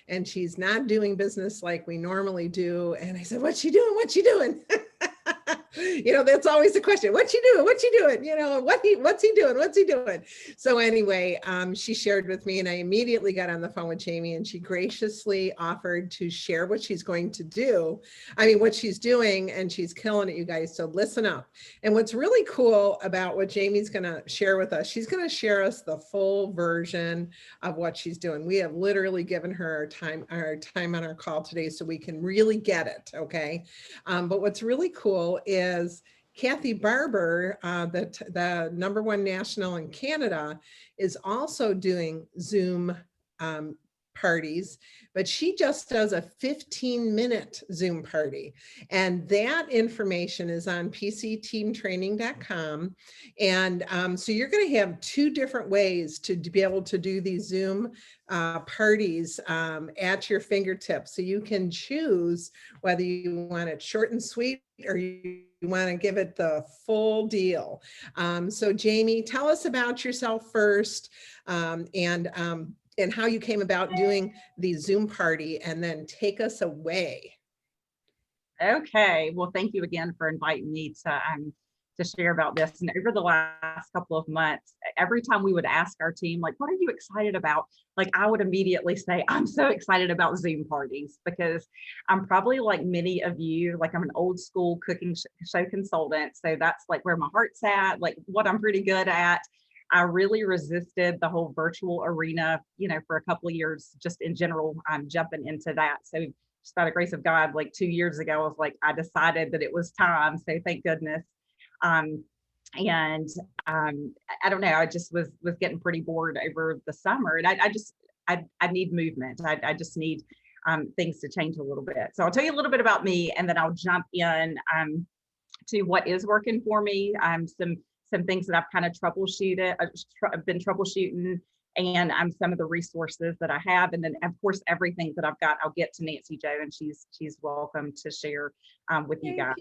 and she's not doing business like we normally do. And I said, what's she doing? What's she doing? That's always the question. What's she doing? What's she doing? What's he doing? What's he doing? So anyway, she shared with me, and I immediately got on the phone with Jamie, and she graciously offered to share what she's going to do. I mean, what she's doing, and she's killing it, you guys. So listen up. And what's really cool about what Jamie's going to share with us, she's going to share us the full version of what she's doing. We have literally given her our time on our call today so we can really get it. Okay. But what's really cool is Kathy Barber, the #1 national in Canada, is also doing Zoom parties, but she just does a 15-minute Zoom party. And that information is on pcteamtraining.com. And so you're going to have 2 different ways to be able to do these Zoom parties at your fingertips. So you can choose whether you want it short and sweet or you want to give it the full deal. So Jamie, tell us about yourself first, and how you came about doing the Zoom party, and then take us away. Okay, well, thank you again for inviting me to share about this. And over the last couple of months, every time we would ask our team, like, what are you excited about? Like, I would immediately say, I'm so excited about Zoom parties, because I'm probably like many of you, like I'm an old school cooking show consultant. So that's like where my heart's at, like what I'm pretty good at. I really resisted the whole virtual arena, for a couple of years, just in general, jumping into that. So just by the grace of God, like 2 years ago, I was like, I decided that it was time. So thank goodness. And I don't know, I just was getting pretty bored over the summer, and I need movement. I just need things to change a little bit. So I'll tell you a little bit about me, and then I'll jump in to what is working for me. Some things that I've kind of I've been troubleshooting, and some of the resources that I have, and then of course everything that I've got, I'll get to Nancy Jo, and she's welcome to share with you guys.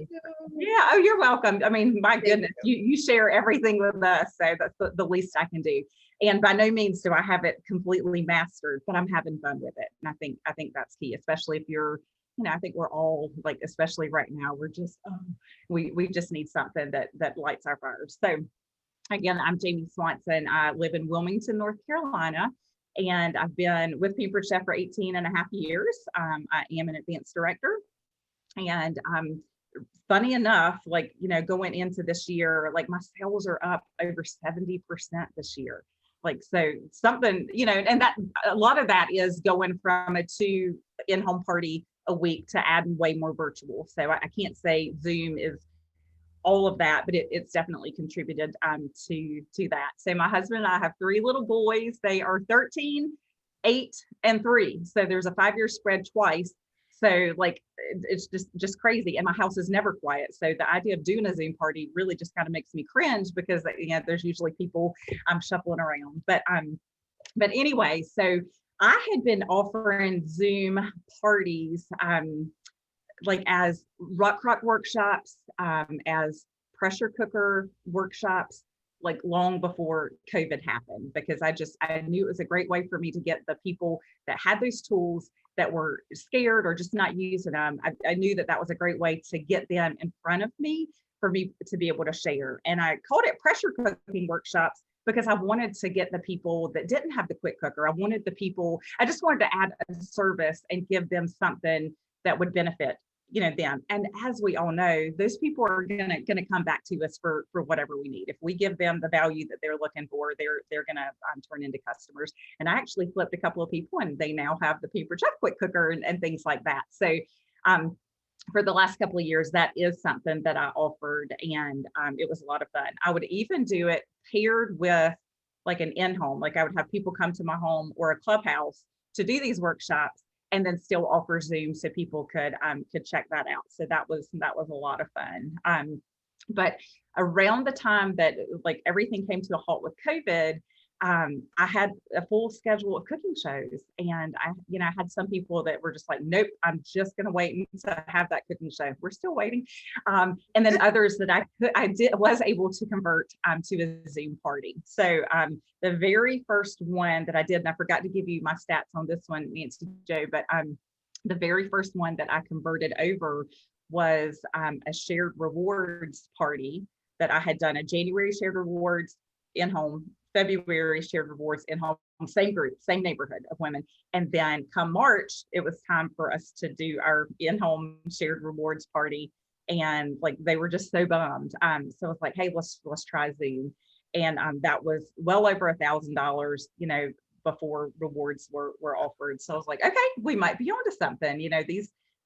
Yeah, oh, you're welcome. I mean, my goodness, you share everything with us, so that's the least I can do. And by no means do I have it completely mastered, but I'm having fun with it, and I think that's key, especially if you're, I think we're all like, especially right now, we're just we just need something that lights our fires. So again, I'm Jamie Swanson. I live in Wilmington, North Carolina, and I've been with Pampered Chef for 18 and a half years. I am an advanced director, and funny enough, like, going into this year, like my sales are up over 70% this year. Like, so something, and that a lot of that is going from a 2 in-home party a week to adding way more virtual. So I can't say Zoom is all of that, but it's definitely contributed to that. So my husband and I have 3 little boys. They are 13, 8, and 3. So there's a 5-year spread twice. So like, it's just crazy. And my house is never quiet. So the idea of doing a Zoom party really just kind of makes me cringe, because there's usually people shuffling around. But anyway, so I had been offering Zoom parties like as rock workshops, as pressure cooker workshops, like long before COVID happened, because I knew it was a great way for me to get the people that had those tools that were scared or just not using them. I knew that was a great way to get them in front of me, for me to be able to share. And I called it pressure cooking workshops, because I wanted to get the people that didn't have the quick cooker. I just wanted to add a service and give them something that would benefit them. And as we all know, those people are gonna come back to us for whatever we need. If we give them the value that they're looking for, they're gonna turn into customers. And I actually flipped a couple of people, and they now have the Pampered Chef quick cooker and things like that. So for the last couple of years, that is something that I offered, and it was a lot of fun. I would even do it paired with like an in-home, like I would have people come to my home or a clubhouse to do these workshops, and then still offer Zoom so people could check that out. So that was a lot of fun. But around the time that like everything came to a halt with COVID, I had a full schedule of cooking shows, and I had some people that were just like, nope, I'm just going to wait to have that cooking show. We're still waiting. And then others that was able to convert to a Zoom party. So the very first one that I did, and I forgot to give you my stats on this one, Nancy Joe, but the very first one that I converted over was a shared rewards party that I had done. A January shared rewards in home, February shared rewards in home, same group, same neighborhood of women. And then come March, it was time for us to do our in-home shared rewards party. And like, they were just so bummed. So it's like, hey, let's try Zoom. And that was well over $1,000, before rewards were offered. So I was like, okay, we might be onto something.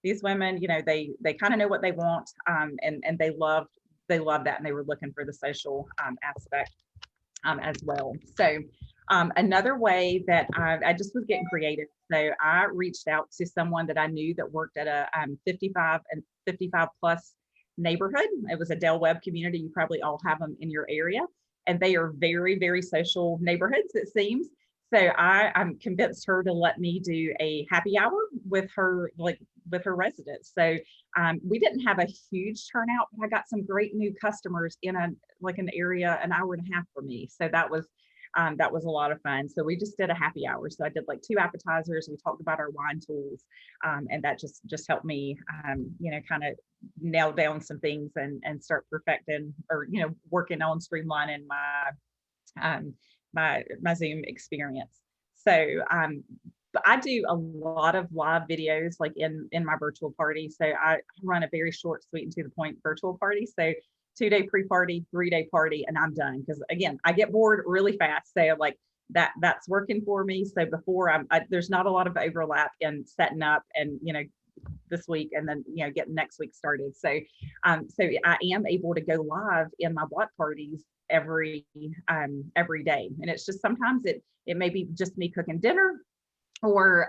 These women, they kind of know what they want, and they love that, and they were looking for the social aspect as well. So another way that I just was getting creative. So I reached out to someone that I knew that worked at a 55 and 55 plus neighborhood. It was a Del Webb community. You probably all have them in your area, and they are very, very social neighborhoods, it seems. So I'm convinced her to let me do a happy hour with her, with her residents. So we didn't have a huge turnout, but I got some great new customers in an area an hour and a half from me. So that was a lot of fun. So we just did a happy hour. So I did like 2 appetizers. We talked about our wine tools, and that just helped me, kind of nail down some things and start perfecting, or working on streamlining my Zoom experience. So but I do a lot of live videos like in my virtual party. So I run a very short, sweet, and to the point virtual party. So 2-day pre-party, 3-day party, and I'm done. Because again, I get bored really fast. So like that's working for me. So before there's not a lot of overlap in setting up and this week and then getting next week started. So so I am able to go live in my block parties every day. And it's just sometimes it may be just me cooking dinner, or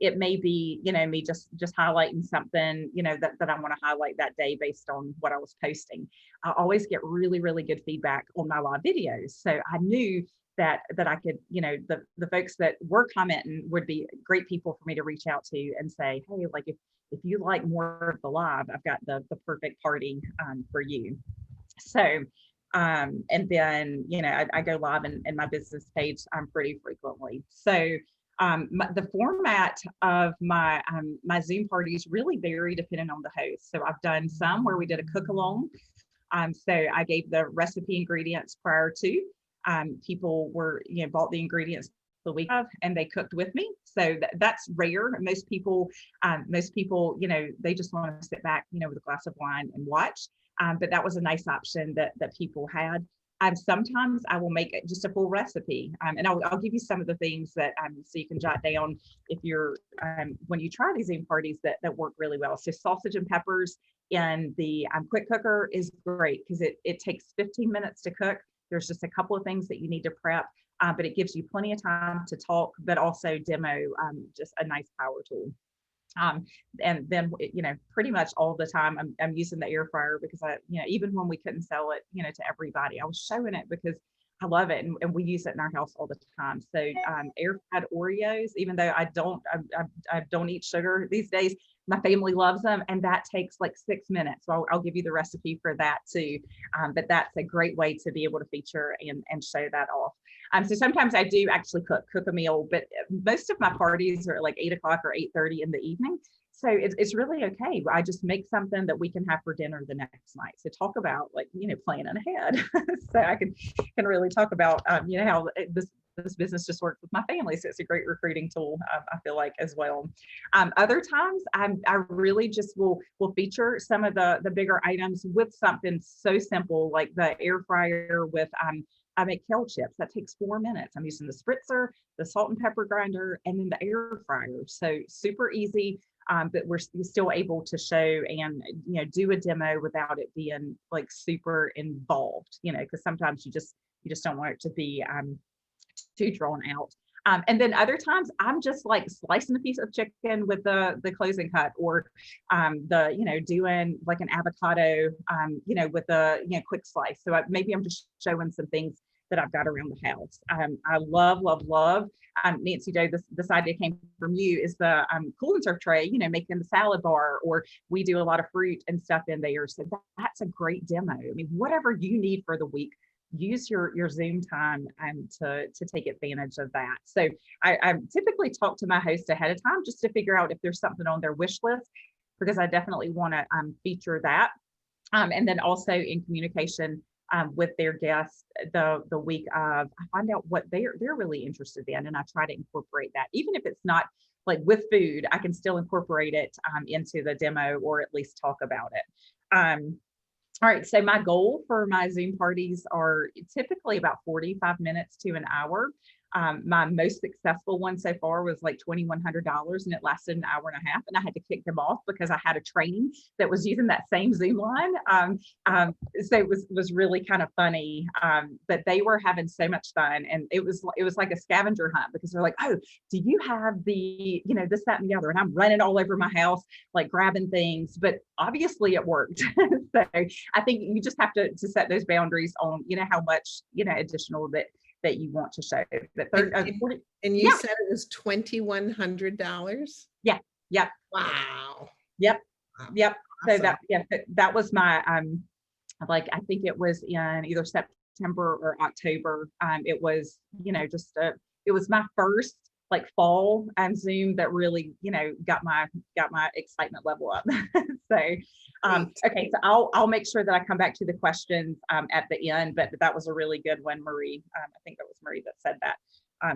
it may be me just highlighting something that I want to highlight that day based on what I was posting. I always get really, really good feedback on my live videos. So I knew that I could, the folks that were commenting would be great people for me to reach out to and say, hey, like if you like more of the live, I've got the perfect party for you. So and then I go live in my business page pretty frequently. So the format of my Zoom parties really vary depending on the host. So I've done some where we did a cook along. So I gave the recipe ingredients prior to. People were bought the ingredients the week of, and they cooked with me. So that's rare. Most people they just want to sit back with a glass of wine and watch. But that was a nice option that people had. Sometimes I will make just a full recipe, and I'll give you some of the things that so you can jot down if you're when you try these Zoom parties that work really well. So sausage and peppers in the quick cooker is great because it takes 15 minutes to cook. There's just a couple of things that you need to prep, but it gives you plenty of time to talk, but also demo just a nice power tool. And then pretty much all the time I'm using the air fryer because even when we couldn't sell it to everybody, I was showing it because I love it, and we use it in our house all the time. So air fried Oreos, even though I don't eat sugar these days, my family loves them, and that takes like 6 minutes. So I'll give you the recipe for that too. But that's a great way to be able to feature and show that off. So sometimes I do actually cook a meal, but most of my parties are like 8 o'clock or 8:30 in the evening. So it's really okay. I just make something that we can have for dinner the next night. So talk about planning ahead. So I can really talk about how this business just works with my family. So it's a great recruiting tool, I feel like, as well. Other times I really just will feature some of the bigger items with something so simple like the air fryer with I make kale chips. That takes 4 minutes. I'm using the spritzer, the salt and pepper grinder, and then the air fryer. So super easy, but we're still able to show and do a demo without it being like super involved. Because sometimes you just don't want it to be too drawn out. And then other times I'm just like slicing a piece of chicken with the closing cut, or doing like an avocado with a quick slice. So maybe I'm just showing some things that I've got around the house. I love, love, love. Nancy Doe, this idea came from you, is the cool and serve tray, making the salad bar, or we do a lot of fruit and stuff in there. So that's a great demo. I mean, whatever you need for the week, use your Zoom time to take advantage of that. So I typically talk to my host ahead of time just to figure out if there's something on their wish list, because I definitely want to feature that. And then also in communication with their guests the week of, I find out what they're really interested in, and I try to incorporate that. Even if it's not like with food, I can still incorporate it into the demo, or at least talk about it. All right, so my goal for my Zoom parties are typically about 45 minutes to an hour. My most successful one so far was like $2,100, and it lasted an hour and a half, and I had to kick them off because I had a training that was using that same Zoom line. So it was really kind of funny, but they were having so much fun, and it was like a scavenger hunt, because they're like, oh, do you have the, this, that, and the other? And I'm running all over my house, like grabbing things, but obviously it worked. So I think you just have to set those boundaries on, how much, additional that you want to show. And you said it was $2,100? Yeah. Yep. Wow. Yep. Yep. Awesome. So that was my, I think it was in either September or October. It was, it was my first like fall Zoom that really, got my excitement level up. So, okay, so I'll make sure that I come back to the questions at the end, but that was a really good one, Marie. I think that was Marie that said that.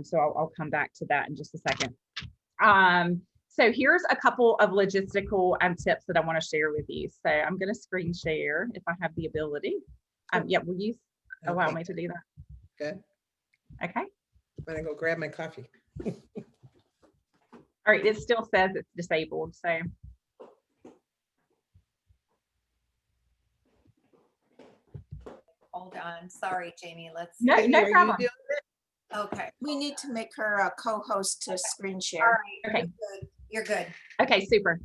So I'll come back to that in just a second. So here's a couple of logistical tips that I want to share with you. So I'm going to screen share if I have the ability. Yeah, will you allow me to do that? Good. Okay. I'm going to go grab my coffee. All right, it still says it's disabled, so. Hold on, sorry, Jamie, let's. No problem. Okay, We need to make her a co-host to screen all share. right, Okay. you're good. Okay, super.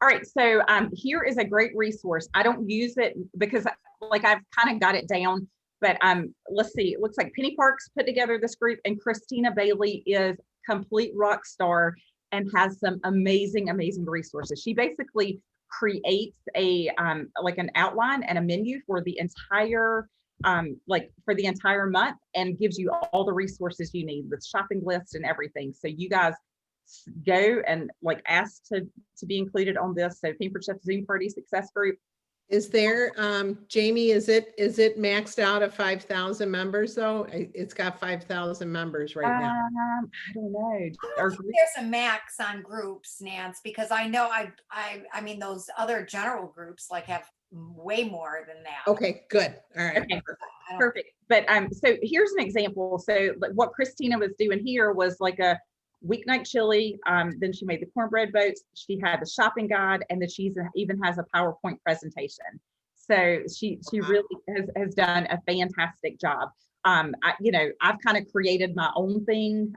All right, so here is a great resource. I don't use it because like I've kind of got it down, but let's see, it looks like Penny Parks put together this group, and Christina Bailey is complete rock star and has some amazing resources. She basically creates a like an outline and a menu for the entire month, and gives you all the resources you need with shopping lists and everything. So you guys go and like ask to be included on this. So Pampered Chef Zoom Party Success Group. Is there, Jamie, is it maxed out at 5,000 members though? It's got 5,000 members right now. I don't know. I don't think there's a max on groups, Nance, because I know I mean, those other general groups like have way more than that. Okay, good. All right. Okay, perfect. But so here's an example. So like what Christina was doing here was like a weeknight chili. Then she made the cornbread boats. She had the shopping guide, and then she even has a PowerPoint presentation. So she really has done a fantastic job. I've kind of created my own thing.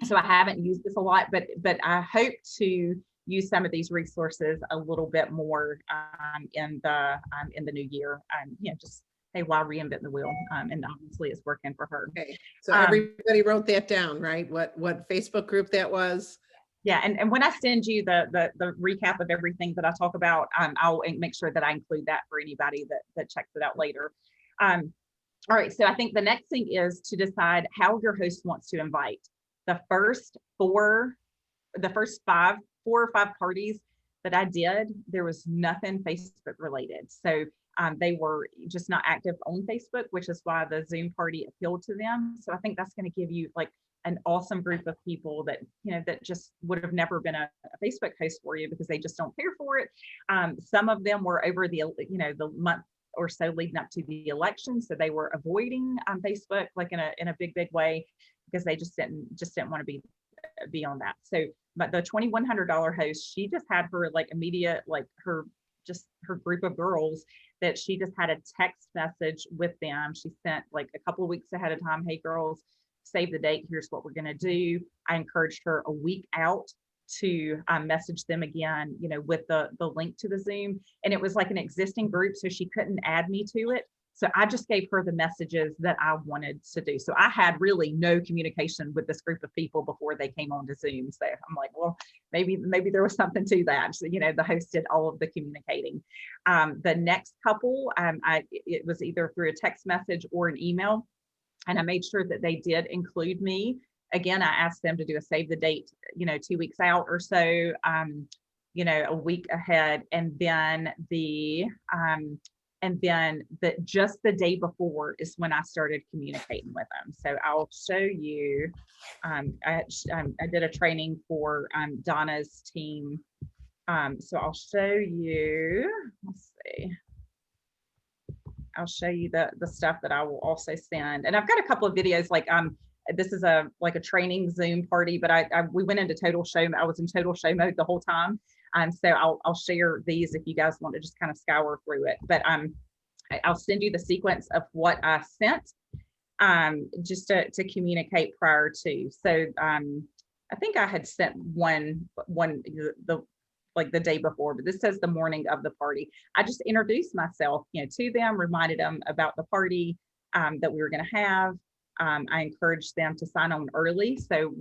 So I haven't used this a lot, but I hope to use some of these resources a little bit more in the new year. Just hey, why reinvent the wheel? And obviously it's working for her. Okay, so everybody wrote that down, right? What Facebook group that was? Yeah, and when I send you the recap of everything that I talk about, I'll make sure that I include that for anybody that checks it out later. All right, so I think the next thing is to decide how your host wants to invite. The first four or five parties that I did, there was nothing Facebook related. So they were just not active on Facebook, which is why the Zoom party appealed to them. So I think that's going to give you like an awesome group of people that, that just would have never been a Facebook host for you because they just don't care for it. Some of them were over the month or so leading up to the election. So they were avoiding Facebook like in a big way because they just didn't want to be on that. So, but the $2,100 host, she just had her like immediate, like her group of girls that she just had a text message with them. She sent like a couple of weeks ahead of time, hey girls, save the date. Here's what we're going to do. I encouraged her a week out to message them again, with the link to the Zoom. And it was like an existing group, so she couldn't add me to it. So I just gave her the messages that I wanted to do. So I had really no communication with this group of people before they came on to Zoom. So I'm like, well, maybe there was something to that. So, the host did all of the communicating. The next couple, it was either through a text message or an email. And I made sure that they did include me. Again, I asked them to do a save the date, 2 weeks out or so, a week ahead. And then just the day before is when I started communicating with them. So I'll show you, I did a training for Donna's team. So I'll show you, let's see. I'll show you the stuff that I will also send. And I've got a couple of videos, like this is a training Zoom party, but we went into total show. I was in total show mode the whole time. So I'll share these if you guys want to just kind of scour through it. But I'll send you the sequence of what I sent just to communicate prior to. So I think I had sent one the day before, but this says the morning of the party. I just introduced myself, to them, reminded them about the party that we were going to have. I encouraged them to sign on early. So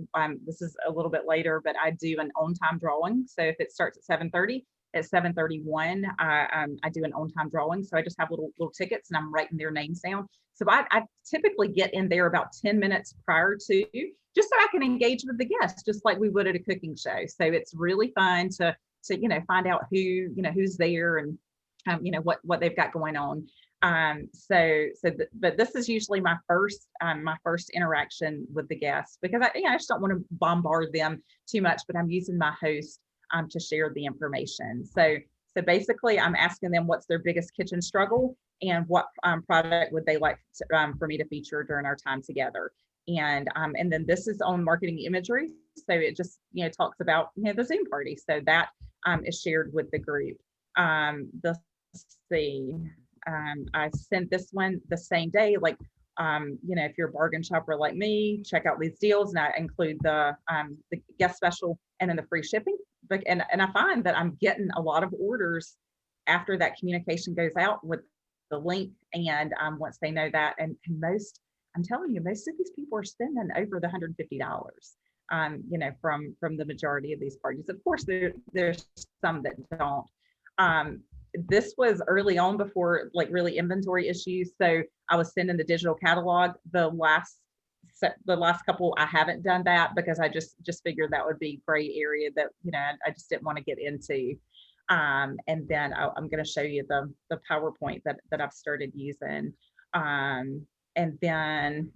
this is a little bit later, but I do an on-time drawing. So if it starts at 7:30, at 7:31, I do an on-time drawing. So I just have little tickets and I'm writing their names down. So I typically get in there about 10 minutes prior to, just so I can engage with the guests, just like we would at a cooking show. So it's really fun to find out who's there and what they've got going on. But this is usually my first interaction with the guests, because I just don't want to bombard them too much, but I'm using my host to share the information. So basically I'm asking them what's their biggest kitchen struggle and what product would they like for me to feature during our time together. And then this is on marketing imagery. So it just, talks about, the Zoom party. So that is shared with the group. Let's see. I sent this one the same day, if you're a bargain shopper like me, check out these deals, and I include the guest special and then the free shipping. And I find that I'm getting a lot of orders after that communication goes out with the link, and once they know that, and most, I'm telling you, most of these people are spending over the $150, from the majority of these parties. Of course, there's some that don't. This was early on before really inventory issues. So I was sending the digital catalog. The last couple, I haven't done that because I just figured that would be gray area that, I just didn't want to get into. And then I'm going to show you the PowerPoint that I've started using. And then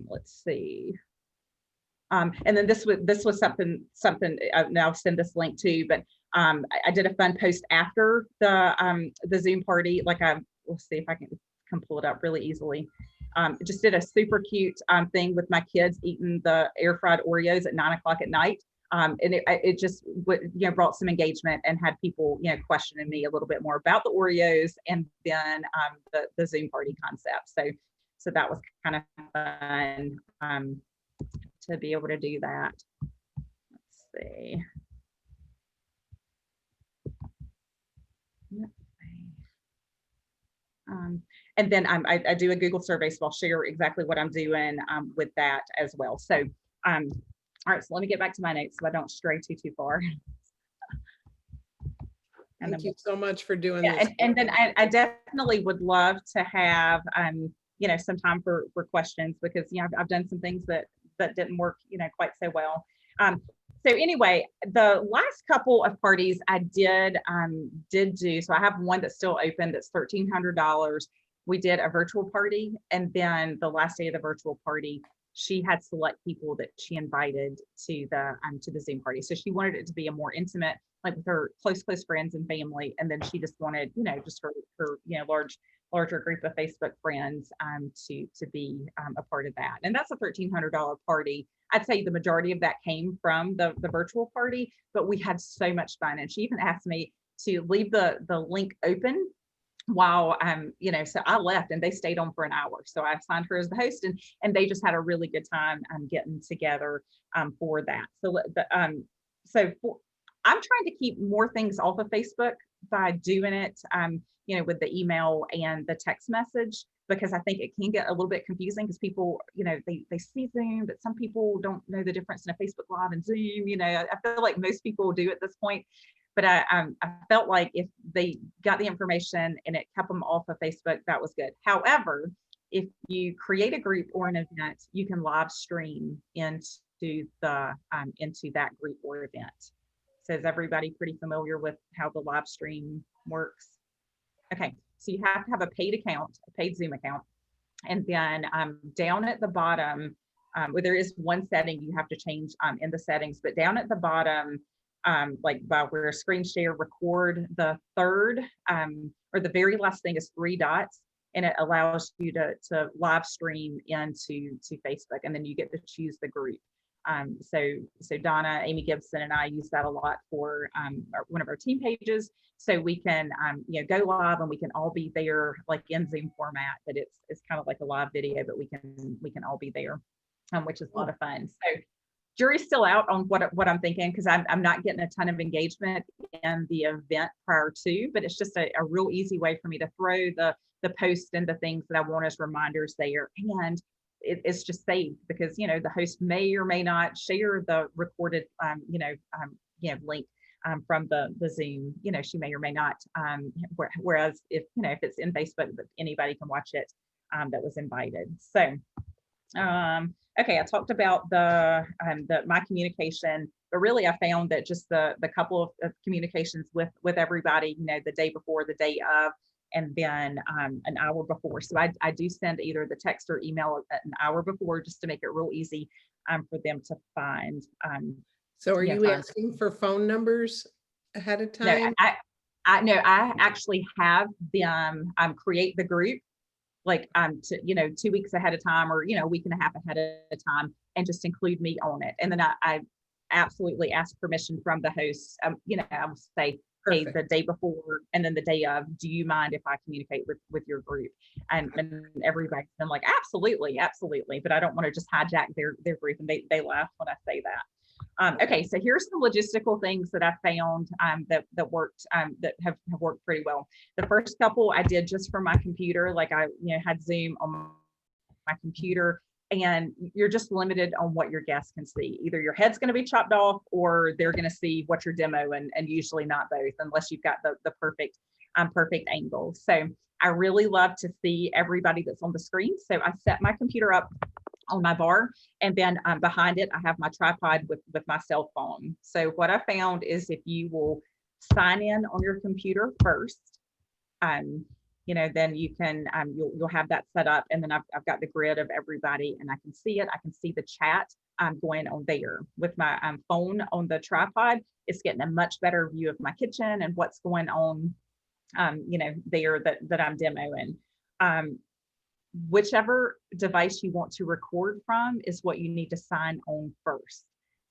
let's see. And then this was something I'll send this link to, but I did a fun post after the Zoom party. Let's see if I can pull it up really easily. Just did a super cute thing with my kids eating the air fried Oreos at 9 o'clock at night. And it just brought some engagement and had people questioning me a little bit more about the Oreos, and then the Zoom party concept. So that was kind of fun to be able to do that. Let's see. And then I do a Google survey, so I'll share exactly what I'm doing with that as well. So, all right, so let me get back to my notes so I don't stray too far. Thank you so much for doing this. this. And then I definitely would love to have, some time for questions, because, I've done some things that didn't work, quite so well. So anyway, the last couple of parties I did do. So I have one that's still open. That's $1,300. We did a virtual party, and then the last day of the virtual party, she had select people that she invited to the Zoom party. So she wanted it to be a more intimate, like with her close friends and family, and then she just wanted, just her larger group of Facebook friends to be a part of that. And that's a $1,300 party. I'd say the majority of that came from the virtual party, but we had so much fun. And she even asked me to leave the link open while so I left and they stayed on for an hour. So I assigned her as the host, and they just had a really good time getting together for that. So I'm trying to keep more things off of Facebook by doing it, you know, with the email and the text message, because I think it can get a little bit confusing because people, you know, they see Zoom, but some people don't know the difference in a Facebook Live and Zoom. You know, I feel like most people do at this point, but I felt like if they got the information and it kept them off of Facebook, that was good. However, if you create a group or an event, you can live stream into that group or event. So is everybody pretty familiar with how the live stream works? Okay, so you have to have a paid account, a paid Zoom account. And then down at the bottom, where there is one setting you have to change in the settings, but down at the bottom, like by where screen share record, the third or the very last thing is 3 dots, and it allows you to live stream into Facebook, and then you get to choose the group. So Donna, Amy Gibson, and I use that a lot for one of our team pages. So we can, you know, go live and we can all be there like in Zoom format, but it's kind of like a live video, but we can all be there, which is a lot of fun. So jury's still out on what I'm thinking, because I'm not getting a ton of engagement in the event prior to, but it's just a real easy way for me to throw the post and the things that I want as reminders there. And it's just saved because, you know, the host may or may not share the recorded, link from the Zoom, you know, she may or may not. Whereas if it's in Facebook, anybody can watch it that was invited. So, okay, I talked about my communication, but really I found that just the couple of communications with everybody, you know, the day before, the day of, and then an hour before. So I do send either the text or email an hour before, just to make it real easy for them to find. So are you asking for phone numbers ahead of time? No, I actually have them create the group like 2 weeks ahead of time, or a week and a half ahead of time, and just include me on it. And then I absolutely ask permission from the host. I will say, hey, the day before and then the day of, do you mind if I communicate with your group? And everybody's been like, absolutely. But I don't want to just hijack their group, and they laugh when I say that. Okay, so here's some logistical things that I found that worked, that have worked pretty well. The first couple I did just from my computer, like I had Zoom on my computer, and you're just limited on what your guests can see. Either your head's going to be chopped off, or they're going to see what you're demoing, and usually not both, unless you've got the perfect angle. So I really love to see everybody that's on the screen. So I set my computer up on my bar, and then behind it I have my tripod with my cell phone. So what I found is, if you will sign in on your computer first, then you can you'll have that set up, and then I've got the grid of everybody, and I can see it. I can see the chat going on there. With my phone on the tripod, it's getting a much better view of my kitchen and what's going on there that I'm demoing. Whichever device you want to record from is what you need to sign on first.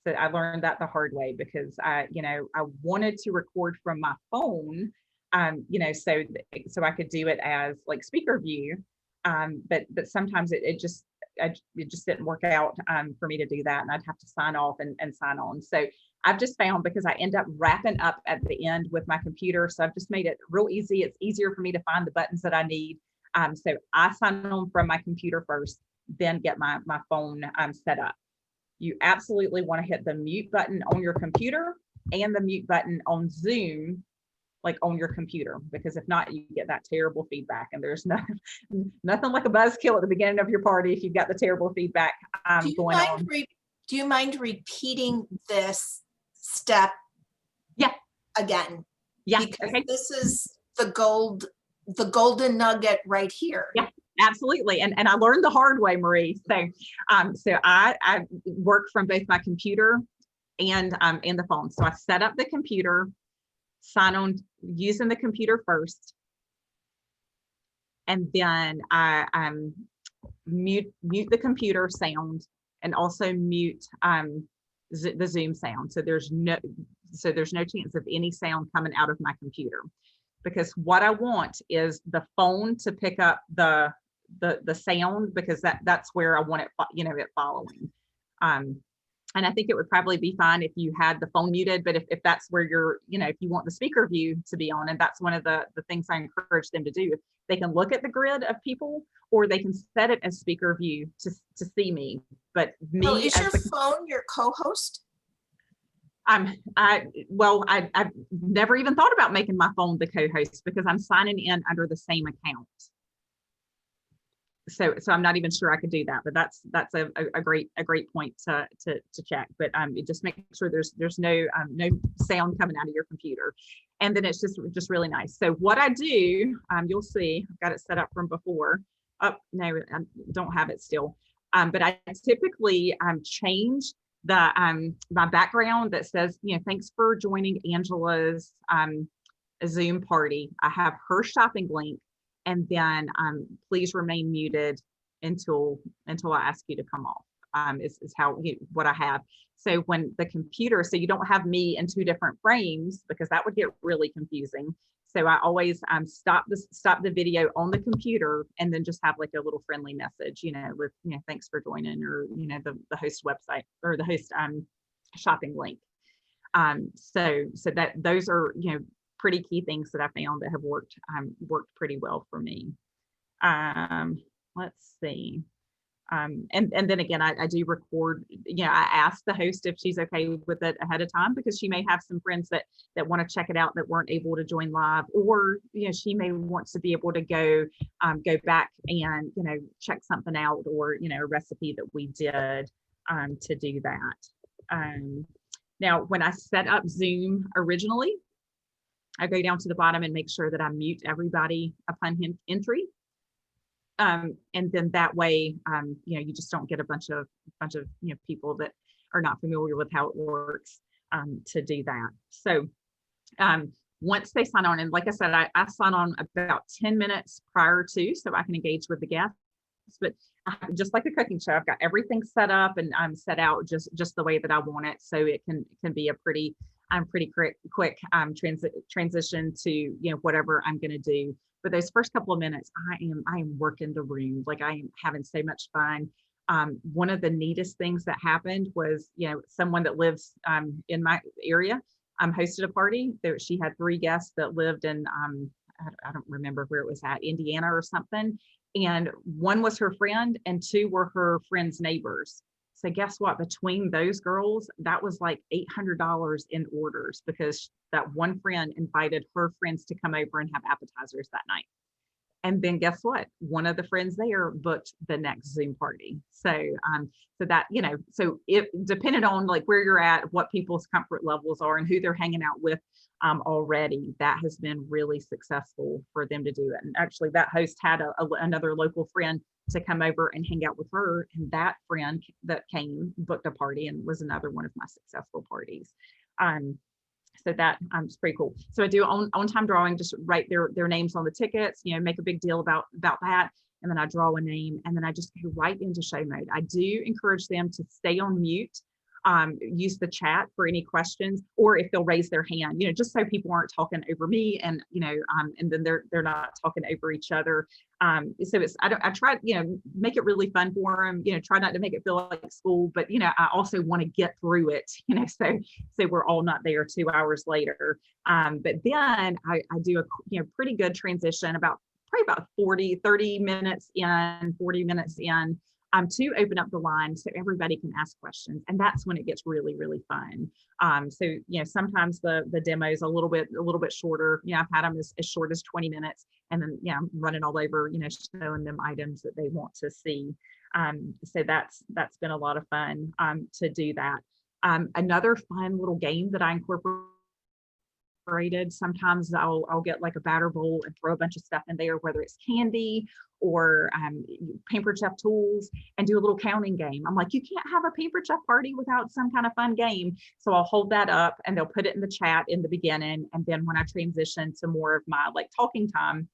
So I learned that the hard way, because I wanted to record from my phone, so I could do it as like speaker view, but sometimes it just didn't work out for me to do that, and I'd have to sign off and sign on. So I've just found, because I end up wrapping up at the end with my computer, so I've just made it real easy. It's easier for me to find the buttons that I need. So I sign on from my computer first, then get my phone set up. You absolutely want to hit the mute button on your computer and the mute button on Zoom, like on your computer, because if not, you get that terrible feedback, and there's nothing like a buzzkill at the beginning of your party if you've got the terrible feedback going on. Do you mind repeating this step? Yeah. Again? Yeah. Because okay. This is the golden nugget right here. Yeah, absolutely. And I learned the hard way, Marie. So I work from both my computer and the phone. So I set up the computer, sign on using the computer first, and then I mute the computer sound, and also mute the Zoom sound. So there's no chance of any sound coming out of my computer, because what I want is the phone to pick up the sound, because that's where I want it, it following. And I think it would probably be fine if you had the phone muted, but if that's where you're, if you want the speaker view to be on, and that's one of the things I encourage them to do, they can look at the grid of people, or they can set it as speaker view to see me. But me, So is as your phone your co-host? I've never even thought about making my phone the co-host because I'm signing in under the same account. So I'm not even sure I could do that, but that's a great point to check. But just make sure there's no sound coming out of your computer, and then it's just really nice. So what I do, you'll see, I've got it set up from before. Oh no, I don't have it still. But I typically change the my background that says, thanks for joining Angela's Zoom party. I have her shopping link. And then please remain muted until I ask you to come off, is how what I have. So when the computer, so you don't have me in two different frames, because that would get really confusing. So I always stop the video on the computer and then just have like a little friendly message, with, thanks for joining, or, the host website or the host shopping link. So that those are, pretty key things that I found that have worked pretty well for me. Let's see. And then again, I do record, I asked the host if she's okay with it ahead of time, because she may have some friends that want to check it out that weren't able to join live, or, she may want to be able to go back and, check something out, or, a recipe that we did to do that. Now, when I set up Zoom originally, I go down to the bottom and make sure that I mute everybody upon entry. And then that way, you just don't get a bunch of people that are not familiar with how it works to do that. So once they sign on, and like I said, I sign on about 10 minutes prior to, so I can engage with the guests. But just like a cooking show, I've got everything set up and I'm set out just the way that I want it, so it can be a pretty quick transition to whatever I'm going to do. But those first couple of minutes, I am working the room, like I am having so much fun. One of the neatest things that happened was, someone that lives in my area hosted a party. She had 3 guests that lived in I don't remember where it was at, Indiana or something. And 1 was her friend and 2 were her friend's neighbors. So guess what? Between those girls, that was like $800 in orders, because that one friend invited her friends to come over and have appetizers that night. And then guess what? One of the friends there booked the next Zoom party. So, so that, so it depended on like where you're at, what people's comfort levels are, and who they're hanging out with already. That has been really successful for them to do it. And actually, that host had another local friend to come over and hang out with her, and that friend that came booked a party and was another one of my successful parties. So that is pretty cool. So I do on-time drawing, just write their names on the tickets, make a big deal about that. And then I draw a name, and then I just go right into show mode. I do encourage them to stay on mute, use the chat for any questions, or if they'll raise their hand, just so people aren't talking over me, and, and then they're not talking over each other. So I try, make it really fun for them, try not to make it feel like school, but, I also want to get through it, so we're all not there 2 hours later. But then I do a, pretty good transition, probably about 30 minutes in, 40 minutes in, to open up the line so everybody can ask questions. And that's when it gets really, really fun. So, sometimes the demo is a little bit shorter. I've had them as short as 20 minutes, and then, I'm running all over, showing them items that they want to see. So that's been a lot of fun to do that. Another fun little game that I incorporated, sometimes I'll get like a batter bowl and throw a bunch of stuff in there, whether it's candy or Paper Chef tools, and do a little counting game. I'm like, you can't have a Paper Chef party without some kind of fun game. So I'll hold that up, and they'll put it in the chat in the beginning. And then when I transition to more of my like talking time,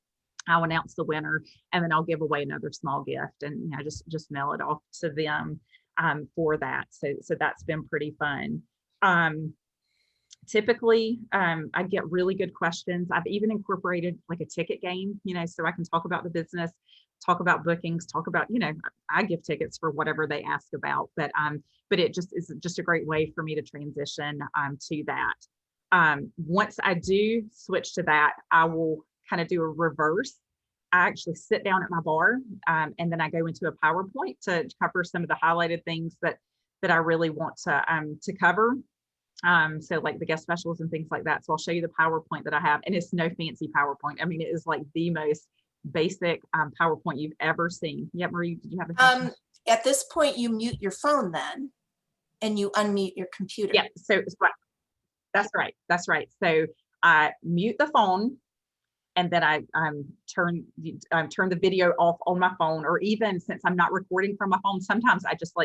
I'll announce the winner, and then I'll give away another small gift, and just mail it off to them for that. So that's been pretty fun. Typically, I get really good questions. I've even incorporated like a ticket game, so I can talk about the business, talk about bookings, talk about, I give tickets for whatever they ask about, but it just is just a great way for me to transition to that. Once I do switch to that, I will kind of do a reverse. I actually sit down at my bar, and then I go into a PowerPoint to cover some of the highlighted things that I really want to cover. So like the guest specials and things like that. So I'll show you the PowerPoint that I have, and it's no fancy PowerPoint. I mean, it is like the most basic PowerPoint you've ever seen. Yeah, Marie, did you have a question? At this point, you mute your phone then, and you unmute your computer. Yeah, so that's right. That's right. So I mute the phone, and then I turn the video off on my phone, or even since I'm not recording from my phone, sometimes I just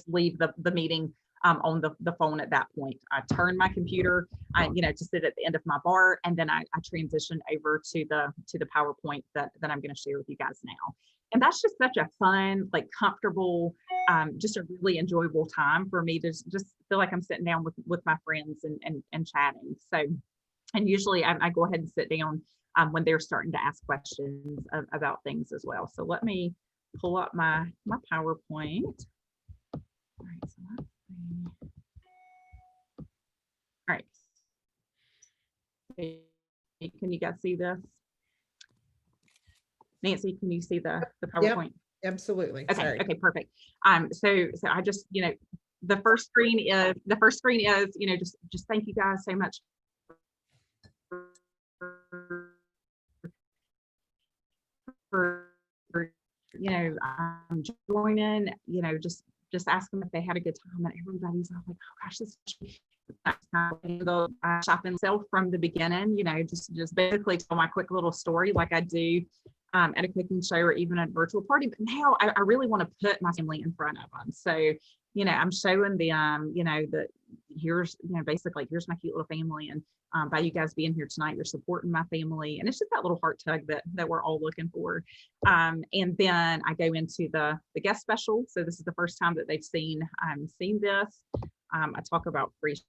leave the meeting on the phone at that point. I turn my computer, to sit at the end of my bar, and then I transition over to the PowerPoint that I'm going to share with you guys now. And that's just such a fun, like comfortable, just a really enjoyable time for me to just feel like I'm sitting down with my friends and chatting. So, and usually I go ahead and sit down when they're starting to ask questions about things as well. So let me pull up my PowerPoint. All right, so let's see. All right. Can you guys see this? Nancy, can you see the PowerPoint? Yep, absolutely. Okay, Sorry. okay, perfect. So I just, the first screen is, just thank you guys so much for joining, just ask them if they had a good time, and everybody's like, oh gosh, this is the shopping myself from the beginning, just basically tell my quick little story like I do at a cooking show or even at a virtual party. But now I really want to put my family in front of them. So, I'm showing them, that here's, basically here's my cute little family. And by you guys being here tonight, you're supporting my family. And it's just that little heart tug that we're all looking for. And then I go into the guest special. So this is the first time that they've seen this. I talk about free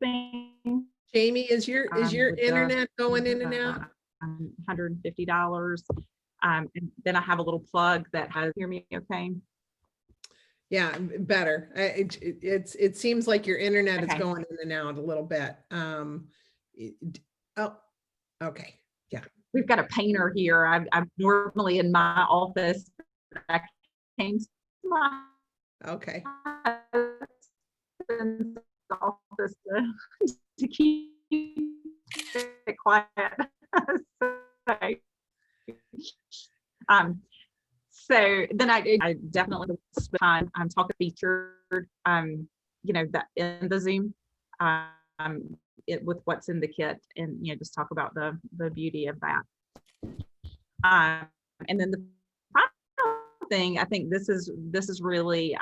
shipping. Jamie, is your with internet going in and out? $150. And then I have a little plug that has, hear me okay? Yeah, better. It seems like your internet is Okay. going in and out a little bit. Oh, okay. Yeah. We've got a painter here. I'm normally in my office. I came to my Okay. husband's office to keep it quiet. So then I definitely spend time talking featured, that in the Zoom, with what's in the kit, and just talk about the beauty of that. And then the final thing, I think this is really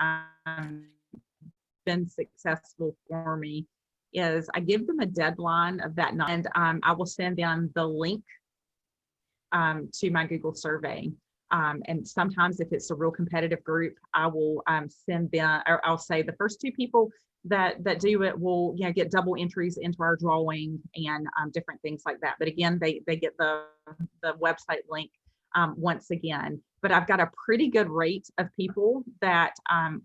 been successful for me, is I give them a deadline of that night, and I will send them the link to my Google survey. And sometimes if it's a real competitive group, I will send them, or I'll say the first 2 people that do it will get double entries into our drawing and different things like that. But again, they get the website link once again. But I've got a pretty good rate of people that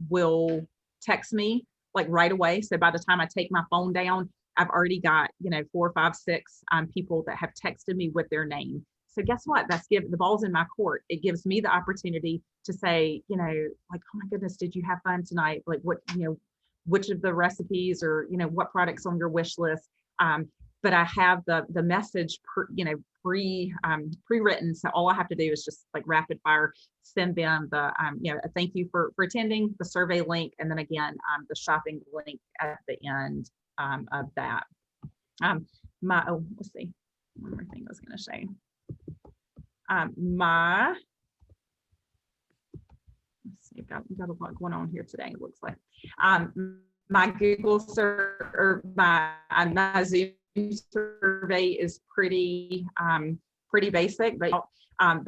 will text me like right away. So by the time I take my phone down, I've already got 4, 5, 6 people that have texted me with their name. So guess what? The ball's in my court. It gives me the opportunity to say, like, oh my goodness, did you have fun tonight? Like what, which of the recipes or, what products on your wish list. But I have the message, pre-written. So all I have to do is just like rapid fire, send them the, a thank you for attending, the survey link. And then again, the shopping link at the end of that. Let's see, one more thing I was going to say. Let's see, got a lot going on here today, it looks like. My Google search or my Zoom survey is pretty basic, but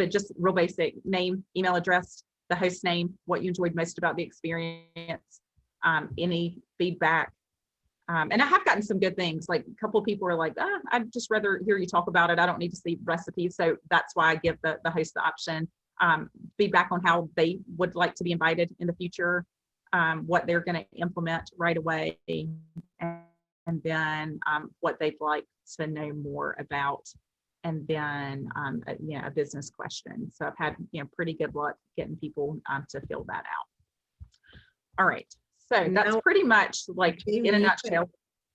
just real basic: name, email address, the host name, what you enjoyed most about the experience, any feedback, And I have gotten some good things. Like a couple of people are like, I'd just rather hear you talk about it. I don't need to see recipes. So that's why I give the host the option. Feedback on how they would like to be invited in the future, what they're going to implement right away, and then what they'd like to know more about, and then a business question. So I've had pretty good luck getting people to fill that out. All right, so that's Now, pretty much like Jamie, in a nutshell.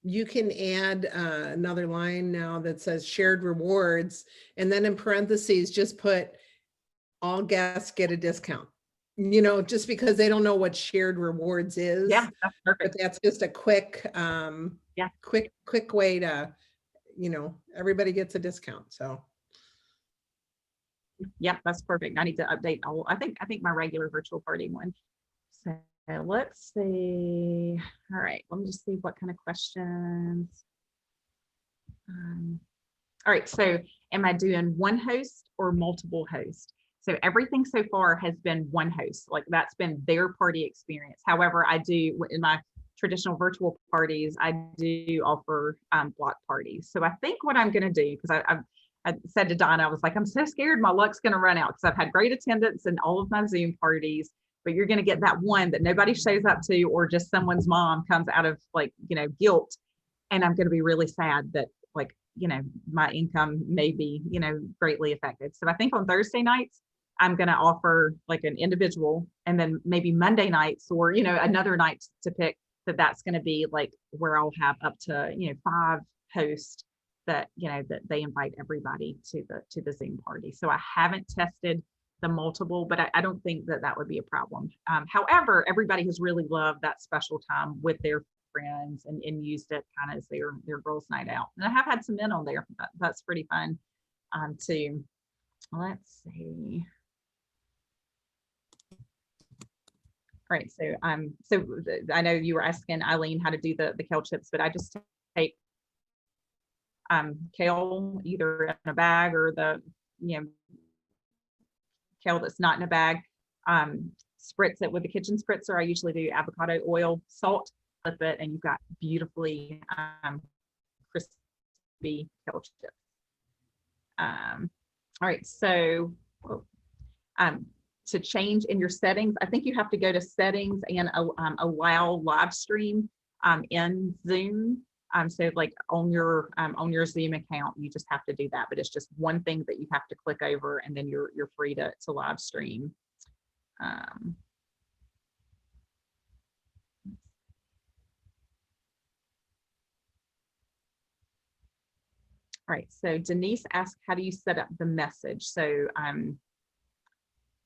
you can add another line now that says shared rewards, and then in parentheses, just put all guests get a discount. Just because they don't know what shared rewards is. Yeah, that's But perfect. that's just a quick, quick way to, everybody gets a discount. So. Yep, that's perfect. I need to update all. I think my regular virtual party one. So let's see. All right, let me just see what kind of questions. All right, so am I doing one host or multiple hosts? So everything so far has been one host, like that's been their party experience. However, I do in my traditional virtual parties, I do offer block parties. So I think what I'm going to do, because I said to Donna, I was like, I'm so scared my luck's going to run out because I've had great attendance in all of my Zoom parties, but you're going to get that one that nobody shows up to, or just someone's mom comes out of guilt. And I'm going to be really sad that my income may be, greatly affected. So I think on Thursday nights, I'm going to offer like an individual, and then maybe Monday nights or, another night to pick that's going to be like where I'll have up to, 5 hosts that, that they invite everybody to the Zoom party. So I haven't tested the multiple, but I don't think that would be a problem. However, everybody has really loved that special time with their friends and used it kind of as their girls' night out. And I have had some men on there. That's pretty fun too. Let's see. All right, so I know you were asking Eileen how to do the kale chips, but I just take kale either in a bag or the kale that's not in a bag. Spritz it with the kitchen spritzer. I usually do avocado oil, salt, flip it, and you've got beautifully crispy kale chips. All right, so to change in your settings, I think you have to go to settings and allow live stream in Zoom. So like on your Zoom account, you just have to do that, but it's just one thing that you have to click over, and then you're free to live stream. All right, so Denise asked, how do you set up the message? So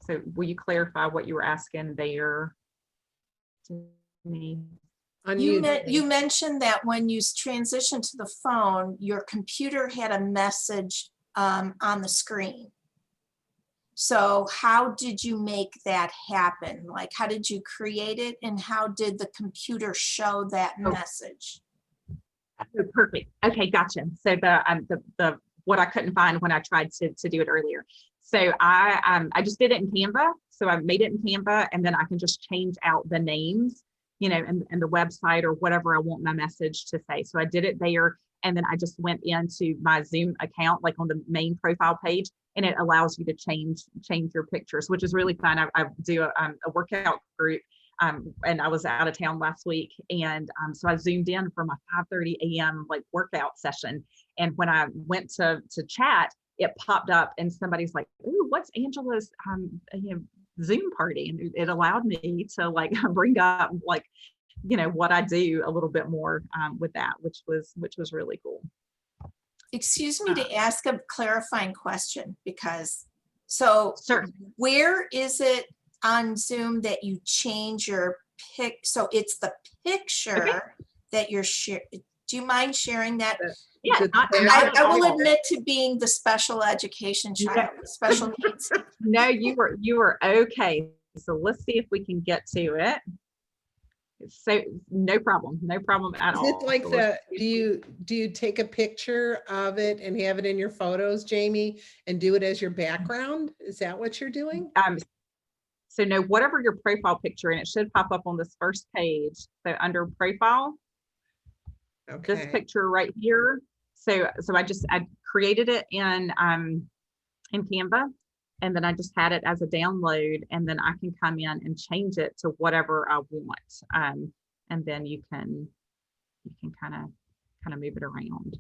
so will you clarify what you were asking there, Denise? You mentioned that when you transitioned to the phone, your computer had a message on the screen. So how did you make that happen? Like, how did you create it, and how did the computer show that message? Oh, perfect. Okay, gotcha. So the what I couldn't find when I tried to do it earlier. So I just did it in Canva. So I made it in Canva, and then I can just change out the names, and the website or whatever I want my message to say. So I did it there, and then I just went into my Zoom account, like on the main profile page, and it allows you to change your pictures, which is really fun. I do a workout group. And I was out of town last week, and so I zoomed in for my 5:30 a.m. like workout session. And when I went to chat, it popped up, and somebody's like, "Ooh, what's Angela's Zoom party?" And it allowed me to like bring up like what I do a little bit more with that, which was really cool. Excuse me to ask a clarifying question, because Certainly. Where is it on Zoom that you change your pic? So it's the picture that you're sharing. Do you mind sharing that? Yeah, I will admit to being the special education child, special needs. No, you were okay. So let's see if we can get to it. So no problem at all. Is it like do you take a picture of it and have it in your photos, Jamie, and do it as your background? Is that what you're doing? So no, whatever your profile picture, and it should pop up on this first page. So under profile, this Okay. picture right here. So I created it in Canva, and then I just had it as a download, and then I can come in and change it to whatever I want. And then you can kind of move it around.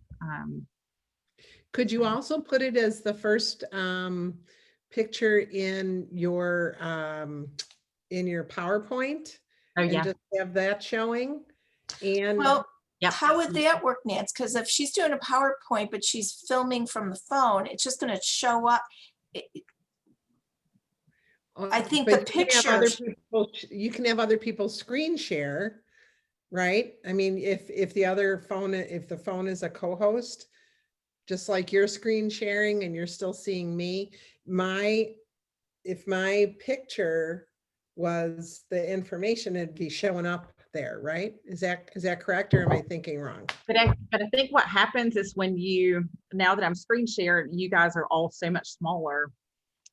Could you also put it as the first picture in your PowerPoint? Oh And yeah. just have that showing? And Well, Yep. how would that work, Nance? Because if she's doing a PowerPoint, but she's filming from the phone, it's just gonna show up. I think the but you can have other picture, people, you can have other people screen share, right? I mean, if the phone is a co-host, just like you're screen sharing and you're still seeing me, if my picture was the information, it'd be showing up there, right? Is that correct, or am I thinking wrong? But I think what happens is now that I'm screen shared, you guys are all so much smaller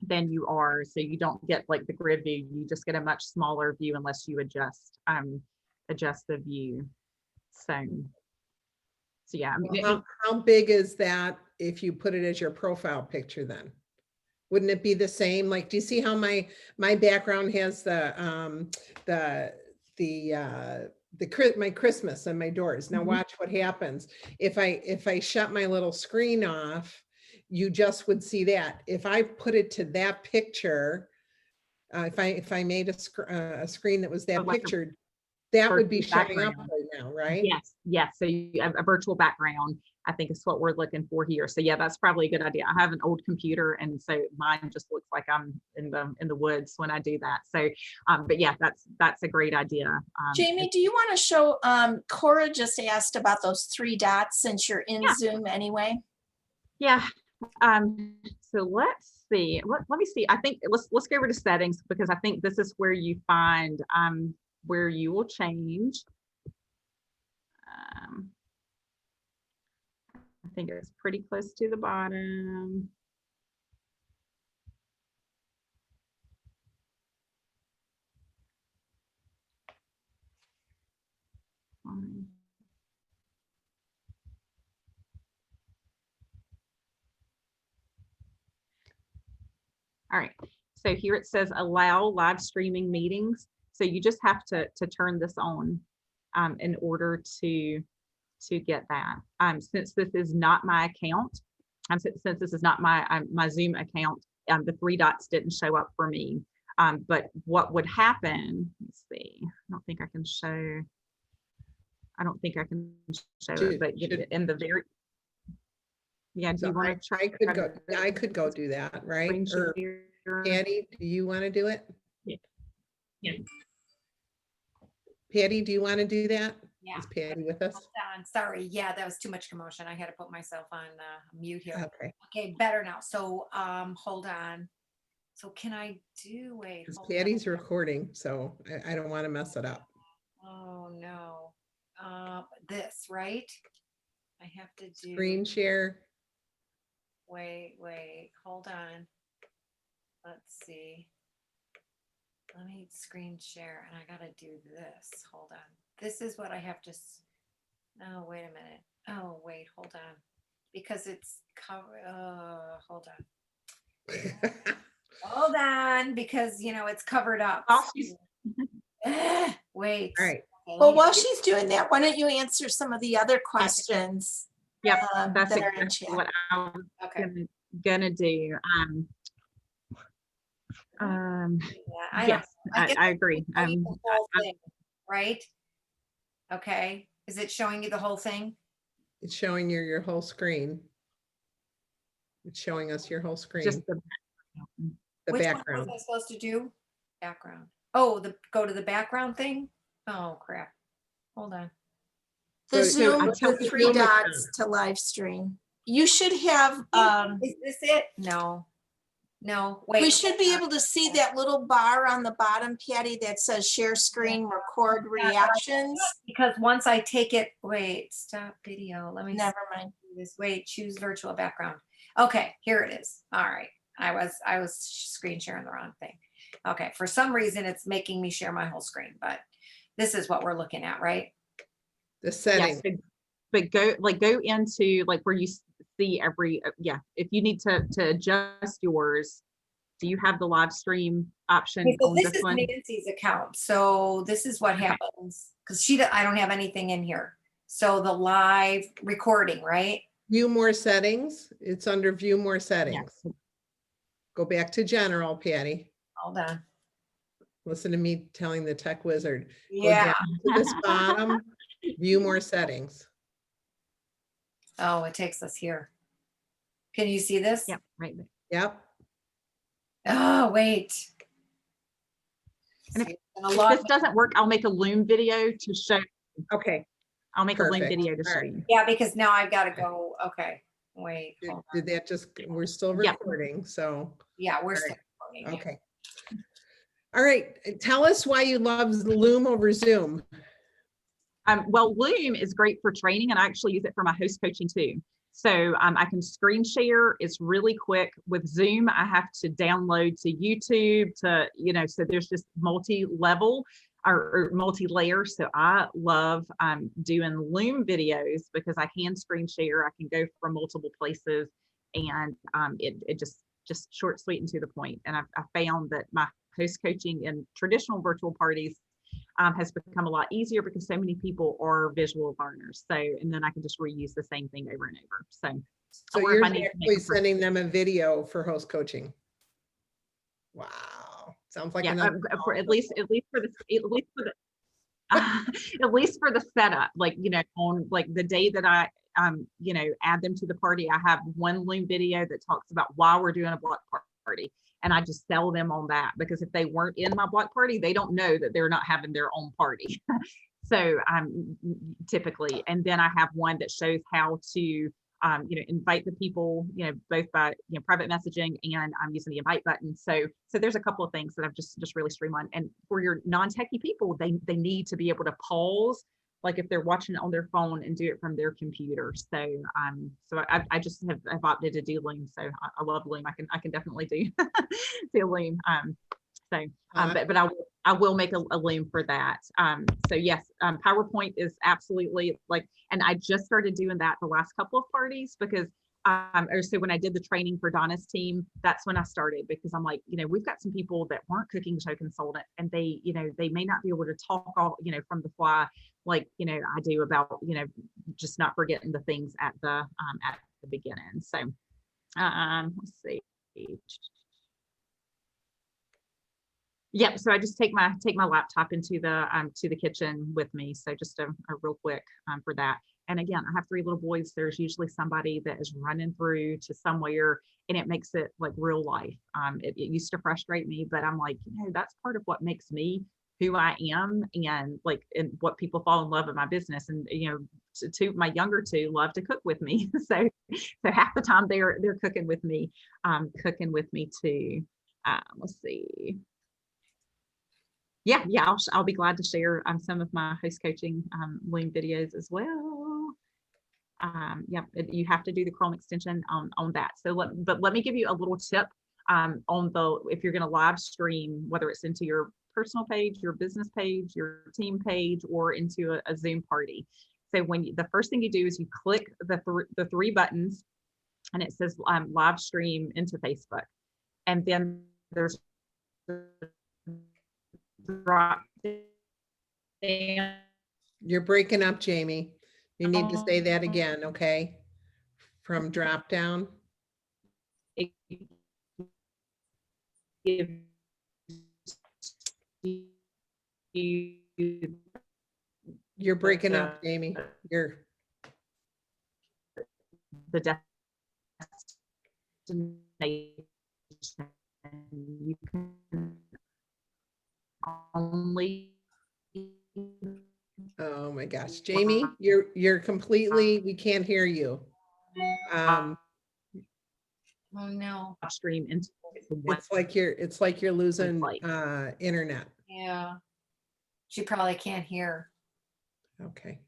than you are. So you don't get like the grid view. You just get a much smaller view unless you adjust the view. So yeah, I mean, How big is that if you put it as your profile picture then? Wouldn't it be the same? Like, do you see how my background has my Christmas and my doors? Now Mhm. watch what happens. If I shut my little screen off, you just would see that. If I put it to that picture, if I made a screen that was that like a picture, that would be virtual showing up background. right now, right? Yes. So you have a virtual background, I think is what we're looking for here. So yeah, that's probably a good idea. I have an old computer, and so mine just looks like I'm in the woods when I do that. So, but yeah, that's a great idea. Jamie, do you want to show, Cora just asked about those 3 dots since you're in Yeah. Zoom anyway. Yeah. So let's see. Let me see. I think let's go over to settings, because I think this is where you find where you will change. I think it's pretty close to the bottom. All right, so here it says allow live streaming meetings. So you just have to turn this on in order to get that. Since this is not my account, since this is not my Zoom account, the 3 dots didn't show up for me. But what would happen, let's see, I don't think I can show it, but in the very, yeah, do So you want to try? I could go do that, right? Or Patty, do you want to do it? Yeah. Patty, do you want to do that? Yeah. Is Patty with us? Hold on, sorry. Yeah, that was too much commotion. I had to put myself on mute here. Okay, Okay, better now. So hold on. So can I wait, because hold on. Patty's recording, so I don't want to mess it up. Oh no. This, right? I have to do. Screen share. Wait, hold on. Let's see. Let me screen share, and I gotta do this. Hold on. This is what I have to. Oh, wait a minute. Oh, wait, hold on. Because it's cover. Hold on. Hold on, because it's covered up. Wait. All right. Okay, Well, while she's doing that, why don't you answer some of the other questions? Yep, That that's are in exactly chat. what I was Okay. gonna do. Yeah, Yes, guess I agree. show you the whole thing, right? Okay. Is it showing you the whole thing? It's showing your whole screen. It's showing us your whole screen, Just the Which background. one was I supposed to do? Background. Oh, go to the background thing? Oh, crap. Hold on. The So Zoom, until the the 3 Zoom is dots to live stream. You should have, Is this it? No. Wait. we should be able to see that little bar on the bottom, Patty, that says share screen, record reactions. Because once I take it, wait, stop video. Let me Never mind. do this. Wait, choose virtual background. Okay, here it is. All right. I was screen sharing the wrong thing. Okay, for some reason it's making me share my whole screen, but this is what we're looking at, right? The setting. Yes, but go into like where you see every, yeah, if you need to adjust yours, do you have the live stream option Okay, so on this this is one? Nancy's account. So this is what Okay. happens because I don't have anything in here. So the live recording, right? View more settings. It's under view more settings. Yes. Go back to general, Patty. Hold on. Listen to me telling the tech wizard. Go Yeah. down to this bottom, view more settings. Oh, it takes us here. Can you see this? Yep, right there. Yep. Oh, wait. And if- See, it's gonna If log this me- doesn't work, I'll make a Loom video to show. Okay. I'll make a Loom Perfect. video to All show right. you. Yeah, because now I've got to go. Okay. Wait. Did, Hold on. did that just, we're still Yep. recording, so, Yeah, we're All still right. recording. yeah. okay. All right, tell us why you love Loom over Zoom. Well, Loom is great for training, and I actually use it for my host coaching too. So I can screen share. It's really quick. With Zoom, I have to download to YouTube to, so there's just multi-level or multi-layer. So I love doing Loom videos because I can screen share. I can go from multiple places, and it just short, sweet, and to the point. And I found that my host coaching in traditional virtual parties has become a lot easier because so many people are visual learners. So, and then I can just reuse the same thing over and over. So or if you're I need to make actually a sending them a video for host coaching. Wow, sounds like yeah, another. for at least for the at least for the setup, like, on like the day that I add them to the party, I have one Loom video that talks about why we're doing a block party. And I just sell them on that, because if they weren't in my block party, they don't know that they're not having their own party. So typically, and then I have one that shows how to invite the people, both by private messaging, and I'm using the invite button. So there's a couple of things that I've just really streamlined. And for your non-techie people, they need to be able to pause, like if they're watching it on their phone, and do it from their computer. So I just have opted to do Loom. So I love Loom. I can definitely do do Loom. But I will make a Loom for that. So yes, PowerPoint is absolutely like, and I just started doing that the last couple of parties because or so when I did the training for Donna's team, that's when I started, because I'm like, we've got some people that weren't cooking show consultant, and they may not be able to talk all, from the fly, like, I do about, just not forgetting the things at the beginning. So let's see. Yep. So I just take my laptop into the kitchen with me. So just a real quick for that. And again, I have 3 little boys. There's usually somebody that is running through to somewhere, and it makes it like real life. It used to frustrate me, but I'm like, that's part of what makes me who I am, and what people fall in love with my business. And my younger 2 love to cook with me. So half the time they're cooking with me too. Let's see. Yeah, I'll be glad to share some of my host coaching Loom videos as well. Yeah, you have to do the Chrome extension on that. So let me give you a little tip if you're going to live stream, whether it's into your personal page, your business page, your team page, or into a Zoom party. So the first thing you do is you click the 3 buttons, and it says live stream into Facebook, and then there's drop down. You're breaking up, Jamie. You need to say that again, okay? From drop down. It gives you You're breaking up, Jamie. You're, the destination. You can only oh my gosh, Jamie, you're completely, we can't hear you. Oh no. stream into It's like you're losing Like- internet. Yeah. She probably can't hear. Okay,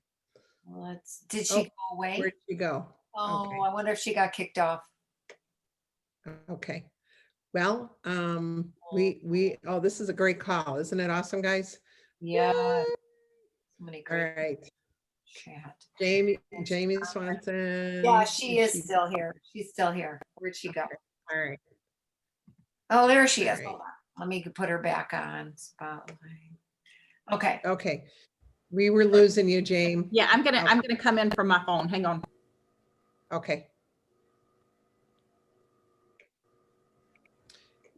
Did she Oh, go away? where'd you go? Oh, okay. I wonder if she got kicked off. Okay, well, oh, this is a great call. Isn't it awesome, guys? Yeah. So many All great. right. chat. Jamie Swanson. Yeah, she is still here. She's still here. Where'd she go? All right. Oh, there she is. Alright. Hold on. Let me put her back on spotlight. Okay. Okay. We were losing you, Jamie. Yeah, I'm gonna come in from my phone. Hang on. Okay.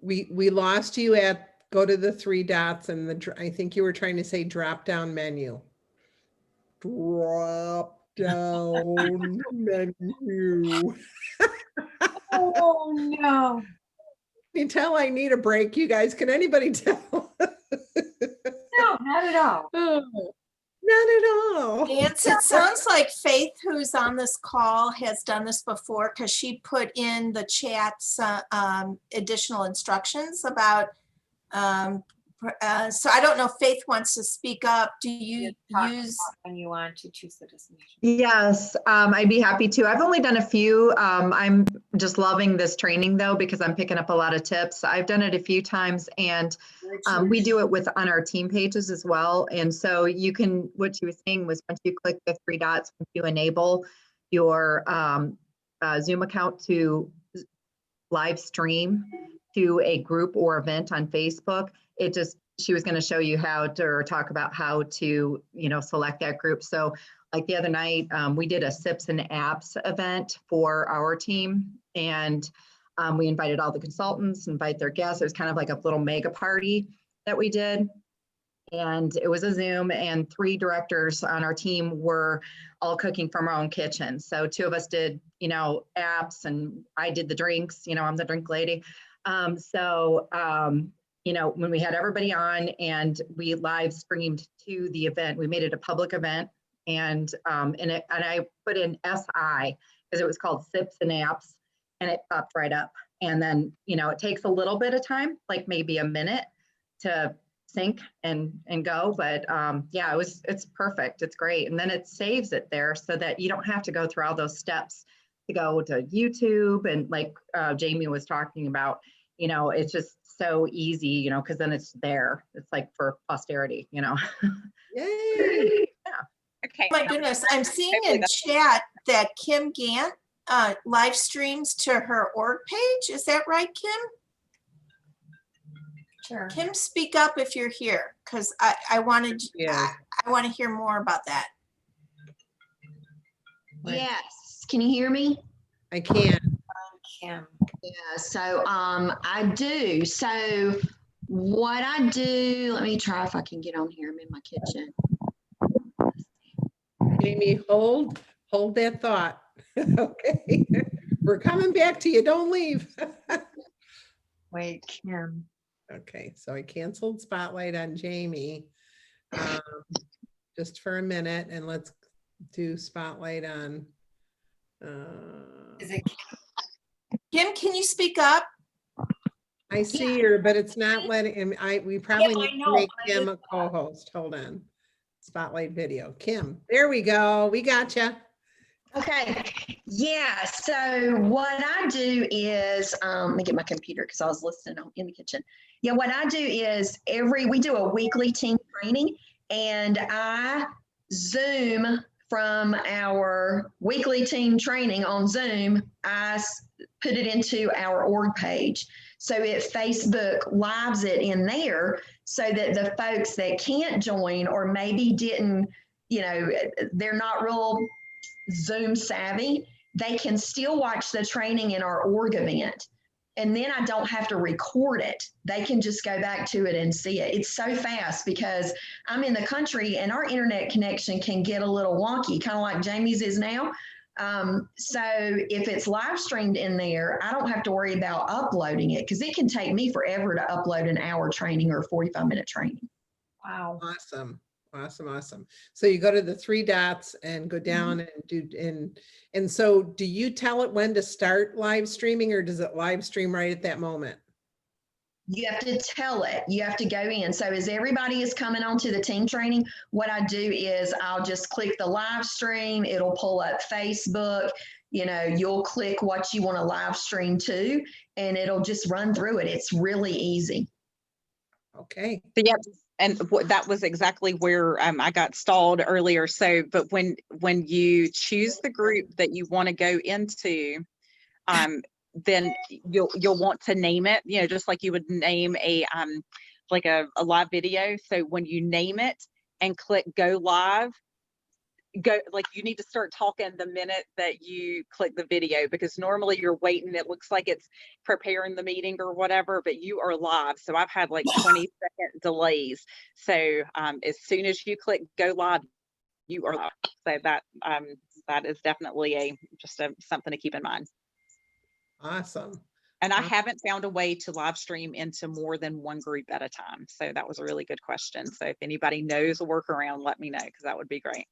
We lost you at, go to the three dots and I think you were trying to say drop down menu. Drop down menu. Oh, no. Can you tell I need a break, you guys? Can anybody tell? No, not at all. Oh, not at all. Vance, it sounds like Faith, who's on this call, has done this before because she put in the chats additional instructions about, so I don't know if Faith wants to speak up. Do you use? When you want to choose the destination. Yes, I'd be happy to. I've only done a few. I'm just loving this training though, because I'm picking up a lot of tips. I've done it a few times and we do it on our team pages as well. And so you can, what she was saying was once you click the three dots, once you enable your Zoom account to live stream to a group or event on Facebook, she was going to show you how to, or talk about how to, select that group. So like the other night, we did a SIPs and apps event for our team, and we invited all the consultants, invite their guests. It was kind of like a little mega party that we did. And it was a Zoom, and 3 directors on our team were all cooking from our own kitchen. So 2 of us did, apps, and I did the drinks, I'm the drink lady. When we had everybody on and we live streamed to the event, we made it a public event, and I put in SI because it was called SIPs and Apps, and it popped right up. And then, it takes a little bit of time, like maybe a minute to sync and go, but it's perfect. It's great. And then it saves it there so that you don't have to go through all those steps to go to YouTube. And like Jamie was talking about, it's just so easy, because then it's there. It's like for posterity, Yay. Okay. My goodness, I'm seeing in chat that Kim Gant live streams to her org page. Is that right, Kim? Sure. Kim, speak up if you're here, because I wanted, Yeah. I want to hear more about that. Yes, can you hear me? I can. Kim. Yeah, so I do. So what I do, let me try if I can get on here. I'm in my kitchen. Jamie, hold that thought. Okay. We're coming back to you. Don't leave. Wait, Kim. Okay, so I canceled Spotlight on Jamie just for a minute, and let's do Spotlight on. Is it Kim, can you speak up? I see her, but it's not letting him. We probably I need know, to make but I Kim a co-host. Hold on. Spotlight video. Kim, there we go. We got you. Okay, yeah, so what I do is, let me get my computer because I was listening in the kitchen. Yeah, what I do is we do a weekly team training, and I Zoom from our weekly team training on Zoom, I put it into our org page. So it Facebook lives it in there so that the folks that can't join or maybe didn't, they're not real Zoom savvy, they can still watch the training in our org event. And then I don't have to record it. They can just go back to it and see it. It's so fast because I'm in the country and our internet connection can get a little wonky, kind of like Jamie's is now. So if it's live streamed in there, I don't have to worry about uploading it because it can take me forever to upload an hour training or 45-minute training. wow? Awesome. Awesome. So you go to the 3 dots and go down and do, and so do you tell it when to start live streaming, or does it live stream right at that moment? You have to tell it. You have to go in. So as everybody is coming onto the team training, what I do is I'll just click the live stream. It'll pull up Facebook. You'll click what you want to live stream to, and it'll just run through it. It's really easy. Okay. So and that was exactly where I got stalled earlier. So, but when you choose the group that you want to go into, then you'll want to name it, you know, just like you would name a like a live video. So when you name it and click go live, like you need to start talking the minute that you click the video, because normally you're waiting, it looks like it's preparing the meeting or whatever, but you are live. So I've had like 20-second delays. So as soon as you click go live, you are live. So that is definitely something to keep in mind. Awesome. And I haven't found a way to live stream into more than one group at a time. So that was a really good question. So if anybody knows a workaround, let me know, because that would be great.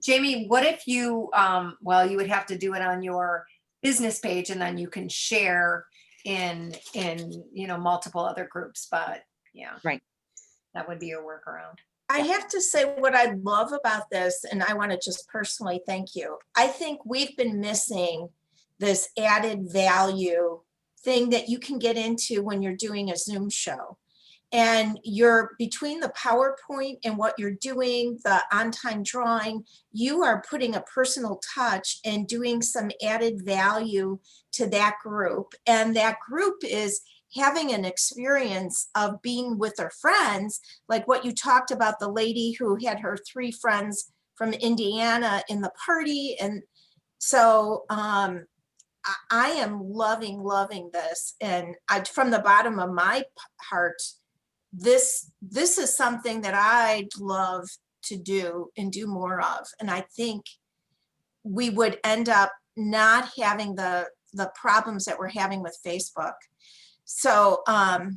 Jamie, what if you, well, you would have to do it on your business page and then you can share in, you know, multiple other groups, but yeah. Right. That would be a workaround. I have to say what I love about this, and I want to just personally thank you. I think we've been missing this added value thing that you can get into when you're doing a Zoom show. And you're between the PowerPoint and what you're doing, the on-time drawing, you are putting a personal touch and doing some added value to that group. And that group is having an experience of being with their friends, like what you talked about, the lady who had her 3 friends from Indiana in the party. And so I am loving this. And from the bottom of my heart, this is something that I'd love to do and do more of. And I think we would end up not having the problems that we're having with Facebook. So I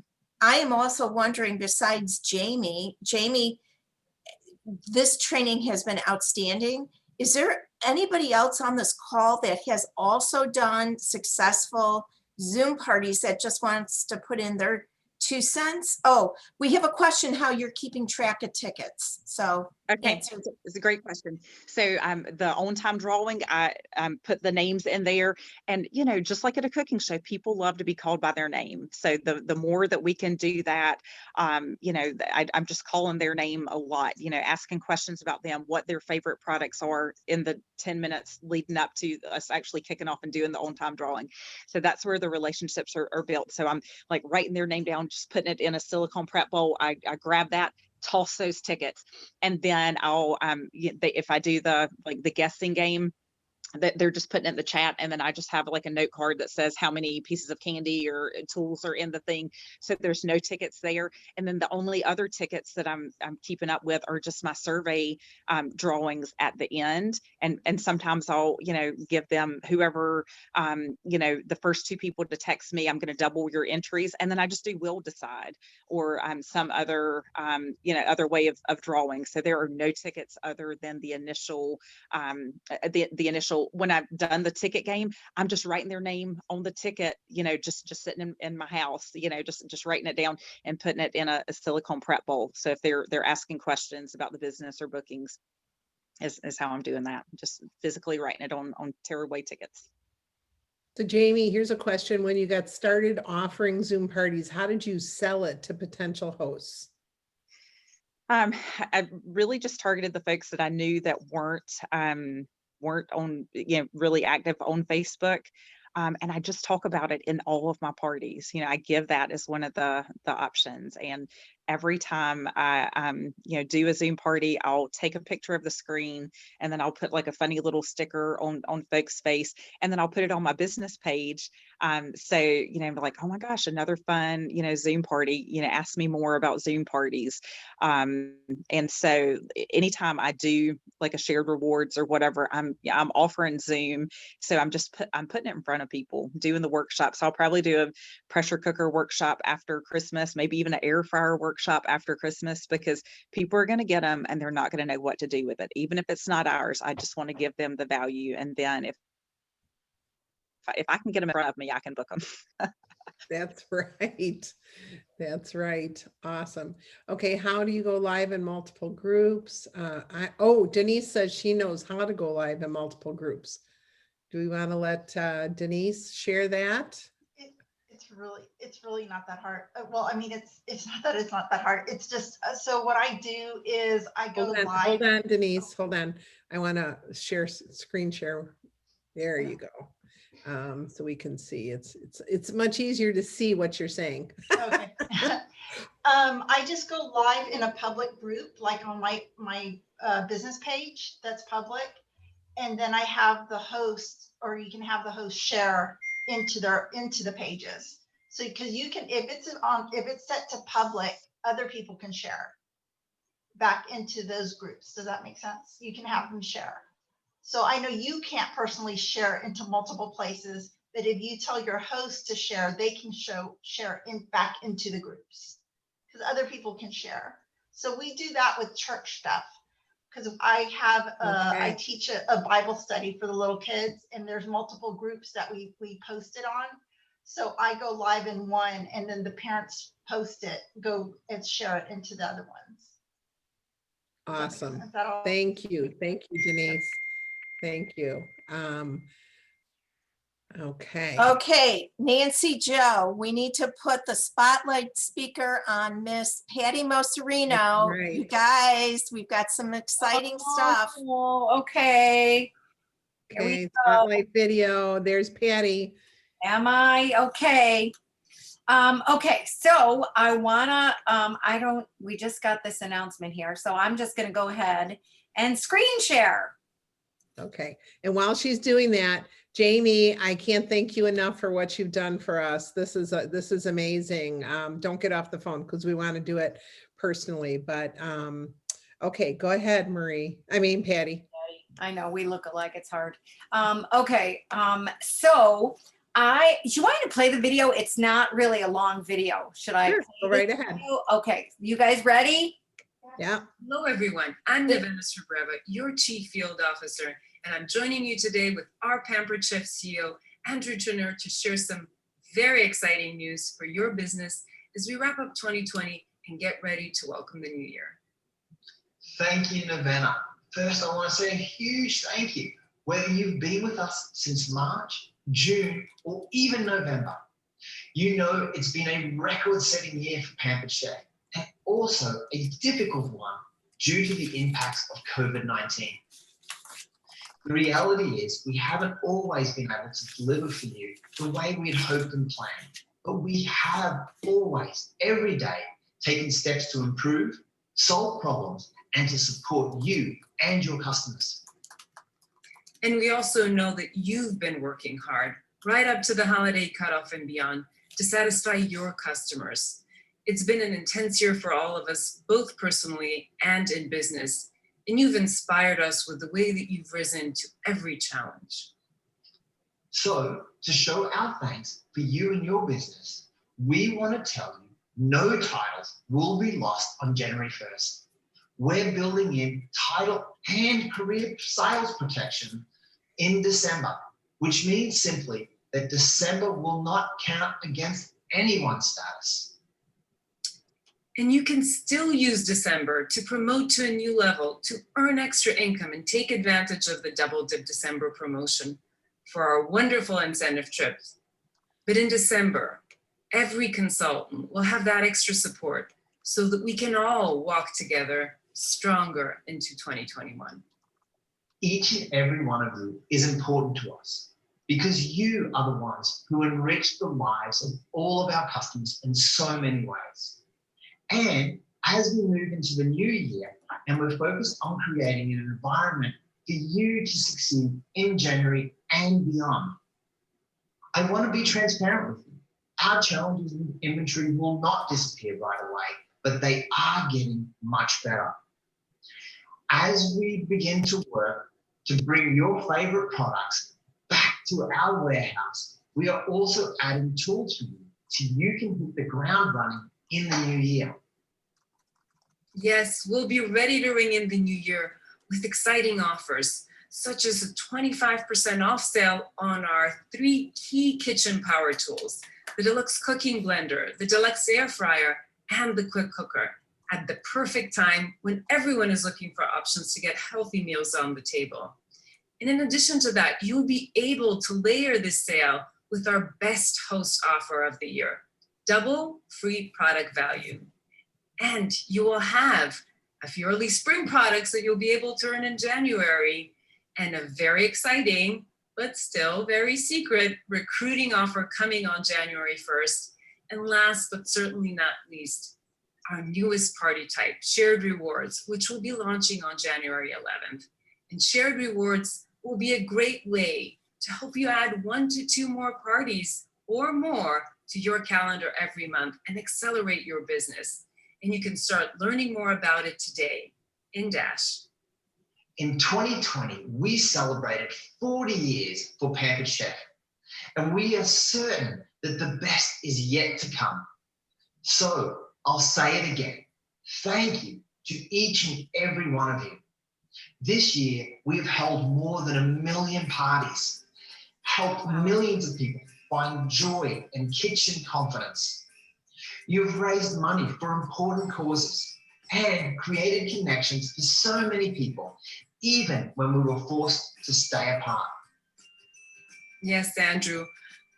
am also wondering, besides Jamie, this training has been outstanding. Is there anybody else on this call that has also done successful Zoom parties that just wants to put in their 2 cents? Oh, we have a question how you're keeping track of tickets. So okay, it's a great question. So the on-time drawing, I put the names in there, and you know, just like at a cooking show, people love to be called by their name. So the more that we can do that, you know, I'm just calling their name a lot, you know, asking questions about them, what their favorite products are in the 10 minutes leading up to us actually kicking off and doing the on-time drawing. So that's where the relationships are built. So I'm like writing their name down, just putting it in a silicone prep bowl. I grab that, toss those tickets, and then I'll if I do the guessing game, that they're just putting it in the chat, and then I just have like a note card that says how many pieces of candy or tools are in the thing. So there's no tickets there. And then the only other tickets that I'm keeping up with are just my survey drawings at the end. And sometimes I'll, you know, give them whoever, you know, the first 2 people to text me, I'm going to double your entries. And then I just do will decide or some other, you know, other way of drawing. So there are no tickets other than the initial, the initial. When I've done the ticket game, I'm just writing their name on the ticket, you know, just sitting in my house, you know, just writing it down and putting it in a silicone prep bowl. So if they're asking questions about the business or bookings, is how I'm doing that. Just physically writing it on tearaway tickets. So Jamie, here's a question. When you got started offering Zoom parties, how did you sell it to potential hosts? I really just targeted the folks that I knew that weren't on, you know, really active on Facebook. And I just talk about it in all of my parties. You know, I give that as one of the options. And every time I, you know, do a Zoom party, I'll take a picture of the screen, and then I'll put like a funny little sticker on folks' face, and then I'll put it on my business page. So, you know, like, oh my gosh, another fun, you know, Zoom party, you know, ask me more about Zoom parties. And so anytime I do like a shared rewards or whatever, I'm offering Zoom. So I'm putting it in front of people, doing the workshops. I'll probably do a pressure cooker workshop after Christmas, maybe even an air fryer workshop after Christmas, because people are going to get them and they're not going to know what to do with it. Even if it's not ours, I just want to give them the value. And then if I can get them in front of me, I can book them. That's right. That's right. Awesome. Okay. How do you go live in multiple groups? Denise says she knows how to go live in multiple groups. Do we want to let Denise share that? It's it's really not that hard. Well, I mean, it's not that it's not that hard. It's just, so what I do is I go Hold on, live. hold on, Denise, hold on. I want to share, screen share. There you go. So we can see, it's much easier to see what you're saying. Okay. I just go live in a public group, like on my business page that's public. And then I have the host, or you can have the host share into the pages. So, because you can, if it's set to public, other people can share back into those groups. Does that make sense? You can have them share. So I know you can't personally share into multiple places, but if you tell your host to share, they can share back into the groups, because other people can share. So we do that with church stuff. Because I have, I teach a Bible study for the little kids, and there's multiple groups that we post it on. So I go live in one, and then the parents post it, go and share it into the other ones. Awesome. Is that all? Thank you, Denise. Thank you. Okay. Okay, Nancy Joe, we need to put the spotlight speaker on Miss Patty Moserino. Right. You guys, we've got some exciting stuff. Oh, okay. Here we Okay, go. spotlight video. There's Patty. Am I okay? Okay, so I wanna, we just got this announcement here, so I'm just gonna go ahead and screen share. Okay, and while she's doing that, Jamie, I can't thank you enough for what you've done for us. This is amazing. Don't get off the phone because we want to do it personally, but okay, go ahead, Patty. I know we look alike, it's hard. Okay, so you want me to play the video? It's not really a long video. Should I? Sure, play go right the ahead. video? Okay, you guys ready? Yeah. Hello, everyone. I'm Nevena Srebreva, your Chief Field Officer, and I'm joining you today with our Pampered Chef CEO, Andrew Turner, to share some very exciting news for your business as we wrap up 2020 and get ready to welcome the new year. Thank you, Nevena. First, I want to say a huge thank you. Whether you've been with us since March, June, or even November, you know it's been a record-setting year for Pampered Chef, and also a difficult one due to the impacts of COVID-19. The reality is we haven't always been able to deliver for you the way we'd hoped and planned, but we have always, every day, taken steps to improve, solve problems, and to support you and your customers. And we also know that you've been working hard right up to the holiday cutoff and beyond to satisfy your customers. It's been an intense year for all of us, both personally and in business. And you've inspired us with the way that you've risen to every challenge. So, to show our thanks for you and your business, we want to tell you no titles will be lost on January 1st. We're building in title and career sales protection in December, which means simply that December will not count against anyone's status. And you can still use December to promote to a new level, to earn extra income and take advantage of the Double Dip December promotion for our wonderful incentive trips. But in December, every consultant will have that extra support so that we can all walk together stronger into 2021. Each and every one of you is important to us because you are the ones who enrich the lives of all of our customers in so many ways. And as we move into the new year and we're focused on creating an environment for you to succeed in January and beyond, I want to be transparent with you. Our challenges in inventory will not disappear right away, but they are getting much better. As we begin to work to bring your favorite products back to our warehouse, we are also adding tools for you so you can hit the ground running in the new year. Yes, we'll be ready to ring in the new year with exciting offers, such as a 25% off sale on our 3 key kitchen power tools, the Deluxe Cooking Blender, the Deluxe Air Fryer, and the Quick Cooker, at the perfect time when everyone is looking for options to get healthy meals on the table. And in addition to that, you'll be able to layer this sale with our best host offer of the year, double free product value. And you will have a few early spring products that you'll be able to earn in January, and a very exciting, but still very secret recruiting offer coming on January 1st. And last, but certainly not least, our newest party type, Shared Rewards, which will be launching on January 11th. And Shared Rewards will be a great way to help you add 1 to 2 more parties or more to your calendar every month and accelerate your business. And you can start learning more about it today in Dash. In 2020, we celebrated 40 years for Pampered Chef, and we are certain that the best is yet to come. So I'll say it again. Thank you to each and every one of you. This year, we have held more than 1 million parties, helped millions of people find joy and kitchen confidence. You have raised money for important causes and created connections for so many people, even when we were forced to stay apart. Yes, Andrew,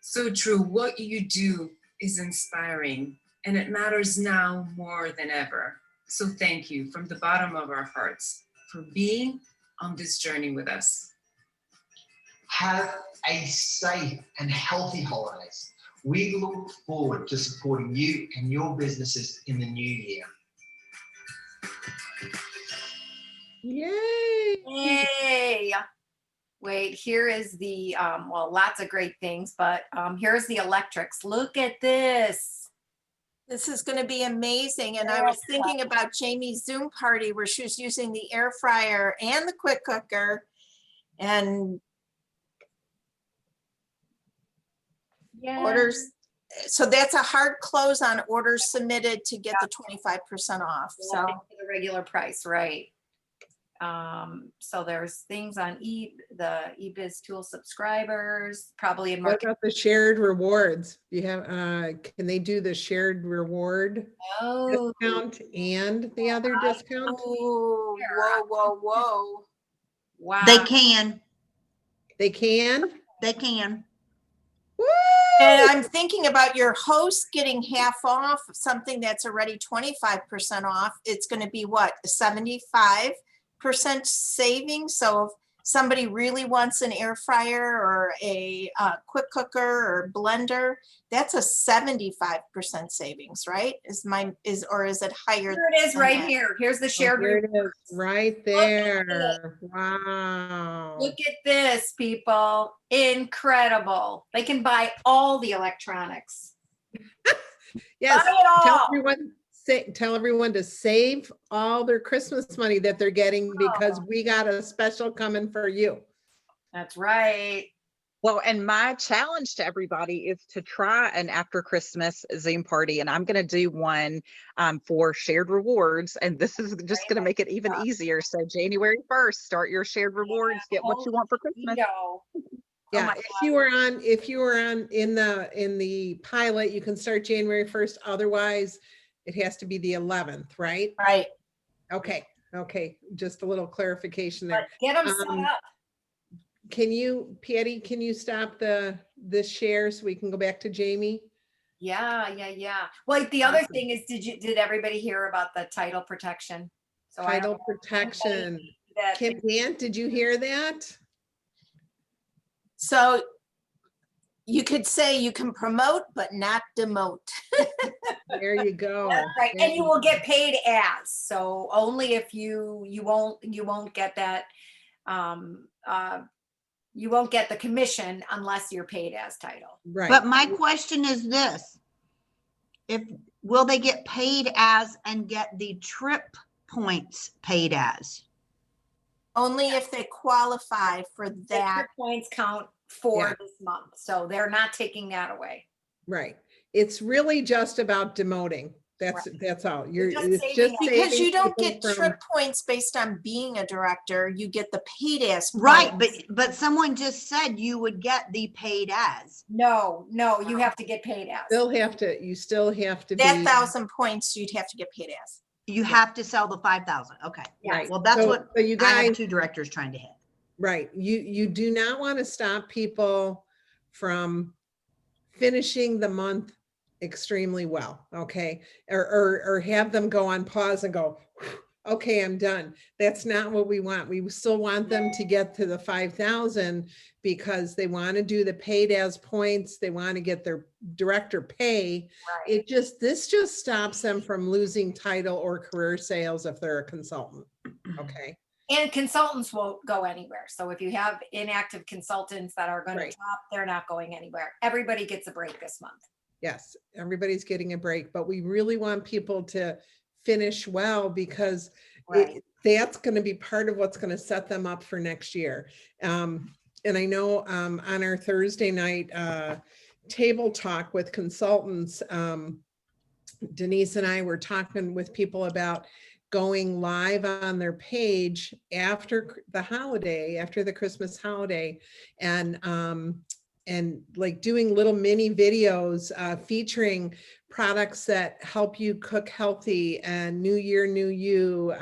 so true. What you do is inspiring, and it matters now more than ever. So thank you from the bottom of our hearts for being on this journey with us. Have a safe and healthy holidays. We look forward to supporting you and your businesses in the new year. Yay. Yay. Wait, here is the, well, lots of great things, but here's the electrics. Look at this. This is going to be amazing. And I was thinking about Jamie's Zoom party where she was using the air fryer and the quick cooker. And Yeah. orders. So that's a hard close on orders submitted to get the 25% off. So For the regular price, right? So there's things on the eBiz tool subscribers, probably in What market. about the shared rewards? You have, can they do the shared reward Oh, discount and the other discount? oh, whoa, whoa. wow. They can, They can? they can. Woo! And I'm thinking about your host getting half off something that's already 25% off. It's going to be what, a 75% savings? So if somebody really wants an air fryer or a quick cooker or blender, that's a 75% savings, right? Or is it higher? Here it is than right that? here. Here's the Oh, shared. here it rewards. is, right there. Wow. Look at this, people. Incredible. They can buy all the electronics. Yes, Buy it tell all. tell everyone to save all their Christmas money that they're getting because we got a special coming for you. That's right. Well, and my challenge to everybody is to try an after Christmas Zoom party. And I'm going to do one for shared rewards. And this is just going to make it even easier. So January 1st, start your shared rewards, get what you want for Christmas. Yeah, my if you were on in the pilot, you can start January 1st. Otherwise, it has to be the 11th, right? Right. Okay. Just a little clarification there. Get them set up. Can you, Patty, can you stop this share so we can go back to Jamie? Yeah. Well, the other Awesome. thing is, did everybody hear about the title protection? So I Title don't know if protection. that- Kim Gant, did you hear that? So you could say you can promote, but not demote. There you go. That's right, and you will get paid as, so only if you won't get that, you won't get the commission unless you're paid as title. Right. But my question is this. Will they get paid as and get the trip points paid as? Only if they qualify for The that. trip points count for Yeah. this month, so they're not taking that away. Right. It's really just about demoting. That's all. You're just It's saving just up. Because saving you don't people get from- trip points based on being a director, you get the paid as. Right, points. but someone just said you would get the paid as. No, you have to get paid as. You still have to be. That 1,000 points, you'd have to get paid as. You have to sell the 5,000. Okay. Yes. Well, that's So- what so you I have guys, 2 directors trying to hit. right. You do not want to stop people from finishing the month extremely well, okay? Or have them go on pause and go, okay, I'm done. That's not what we want. We still want them to get to the 5,000 because they want to do the paid as points. They want to get their director pay. Right. This just stops them from losing title or career sales if they're a consultant. Okay. And consultants won't go anywhere. So if you have inactive consultants that are going Right. to drop, they're not going anywhere. Everybody gets a break this month. Yes, everybody's getting a break, but we really want people to finish well because Right. that's going to be part of what's going to set them up for next year. And I know on our Thursday night table talk with consultants, Denise and I were talking with people about going live on their page after the holiday, after the Christmas holiday, and like doing little mini videos featuring products that help you cook healthy and New Year, New You.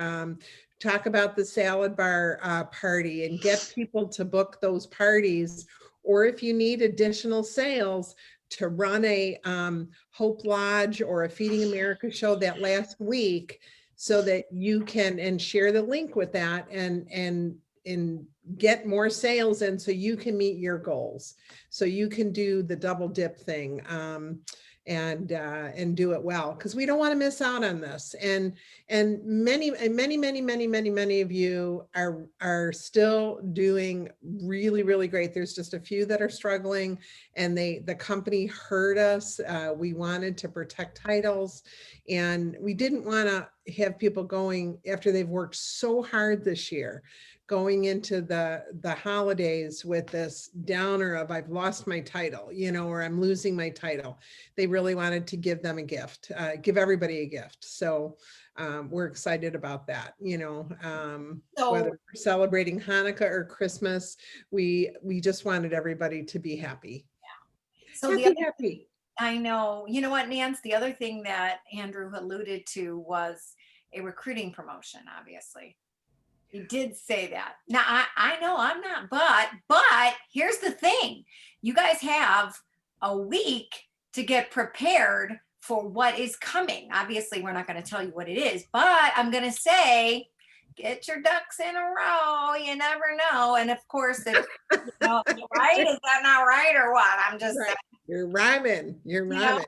Talk about the salad bar party and get people to book those parties. Or if you need additional sales, to run a Hope Lodge or a Feeding America show that last week, so that you can, and share the link with that and get more sales in so you can meet your goals. So you can do the double dip thing and do it well, because we don't want to miss out on this. And many of you are still doing really, really great. There's just a few that are struggling, and the company heard us. We wanted to protect titles, and we didn't want to have people going after they've worked so hard this year, going into the holidays with this downer of I've lost my title, or I'm losing my title. They really wanted to give them a gift, give everybody a gift. So we're excited about that. Whether we're celebrating Hanukkah or Christmas, we just wanted everybody to be happy. Yeah. So happy. I know. You know what, Nance? The other thing that Andrew alluded to was a recruiting promotion, obviously. He did say that. Now, I know I'm not, but here's the thing. You guys have a week to get prepared for what is coming. Obviously, we're not going to tell you what it is, but I'm going to say, get your ducks in a row. You never know. And of course, if, right? Is that not right or what? I'm just right. You're rhyming. Yeah.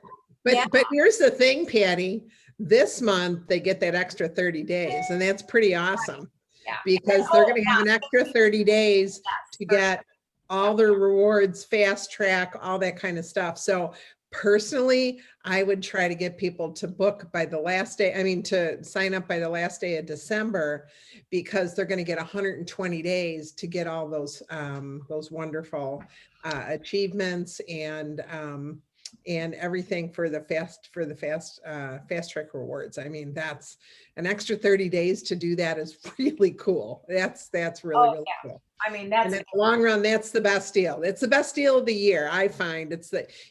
But here's the thing, Patty. This month, they get that extra 30 days, and that's pretty awesome. Yeah. Because they're going to have an extra 30 days to get all their rewards, fast track, all that kind of stuff. So personally, I would try to get people to book by the last day. To sign up by the last day of December, because they're going to get 120 days to get all those wonderful achievements and everything for the fast track rewards. That's an extra 30 days to do. That is really cool. That's really cool. That's in the long run, that's the best deal. It's the best deal of the year. I find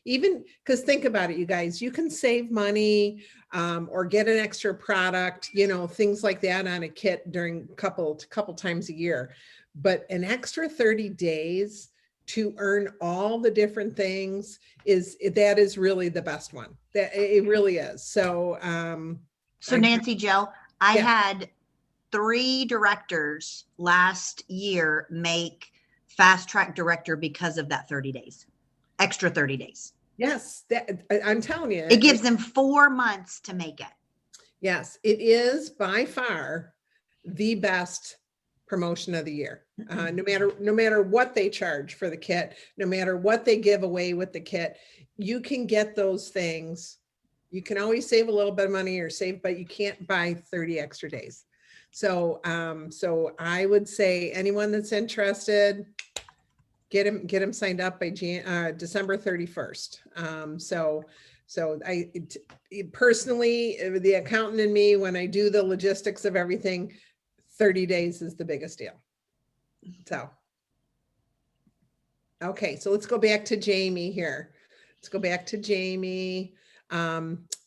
even because think about it, you guys, you can save money or get an extra product, things like that on a kit during couple times a year, but an extra 30 days to earn all the different things is really the best one. That it really is. So Nancy Jill, I Yeah. had 3 directors last year make fast track director because of that 30 days, extra 30 days. yes, I'm telling you, It gives them 4 months to make it. yes, it is by far the best promotion of the year. No matter what they charge for the kit, no matter what they give away with the kit, you can get those things. You can always save a little bit of money but you can't buy 30 extra days. So I would say anyone that's interested, get them signed up by December 31st. So I personally, the accountant in me, when I do the logistics of everything, 30 days is the biggest deal. So, okay, so let's go back to Jamie here. Let's go back to Jamie.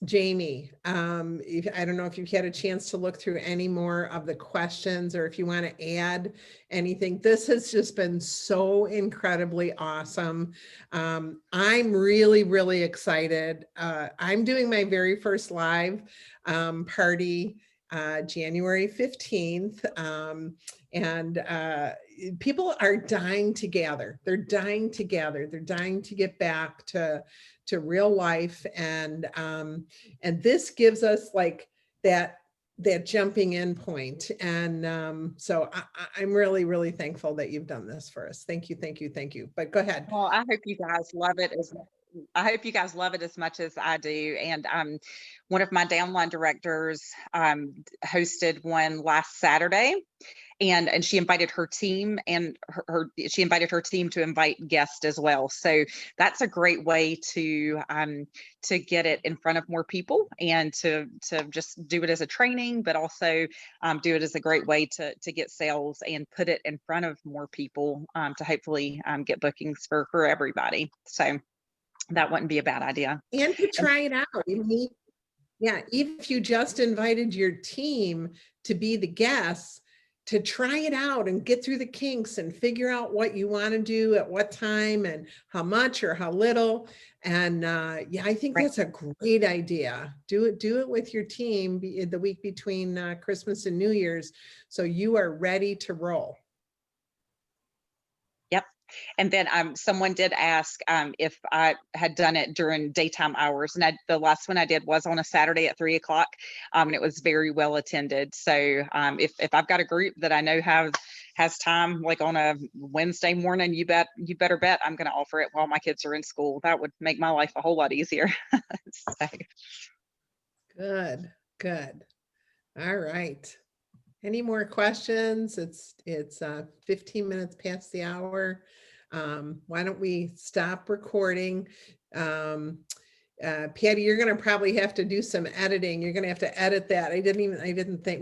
Jamie, I don't know if you've had a chance to look through any more of the questions or if you want to add anything. This has just been so incredibly awesome. I'm really, really excited. I'm doing my very first live party January 15th. And people are dying to gather. They're dying to gather. They're dying to get back to real life. And this gives us like that jumping in point. And so I'm really, really thankful that you've done this for us. Thank you, thank you, thank you. But go ahead. Well, I hope you guys love it as much as I do. And one of my downline directors hosted one last Saturday, and she invited her team, and she invited her team to invite guests as well. So that's a great way to get it in front of more people, and to just do it as a training, but also do it as a great way to get sales and put it in front of more people to hopefully get bookings for everybody. So that wouldn't be a bad idea. And to try it out. Yeah, even if you just invited your team to be the guests, to try it out and get through the kinks and figure out what you want to do at what time and how much or how little. And yeah, I think that's a great idea. Do it with your team the week between Christmas and New Year's, so you are ready to roll. Yep. And then someone did ask if I had done it during daytime hours, and the last one I did was on a Saturday at 3 o'clock, and it was very well attended. So if I've got a group that I know has time, like on a Wednesday morning, you better bet I'm going to offer it while my kids are in school. That would make my life a whole lot easier. So. Good. All right. Any more questions? It's 15 minutes past the hour. Why don't we stop recording? Patty, you're going to probably have to do some editing. You're going to have to edit that. I didn't think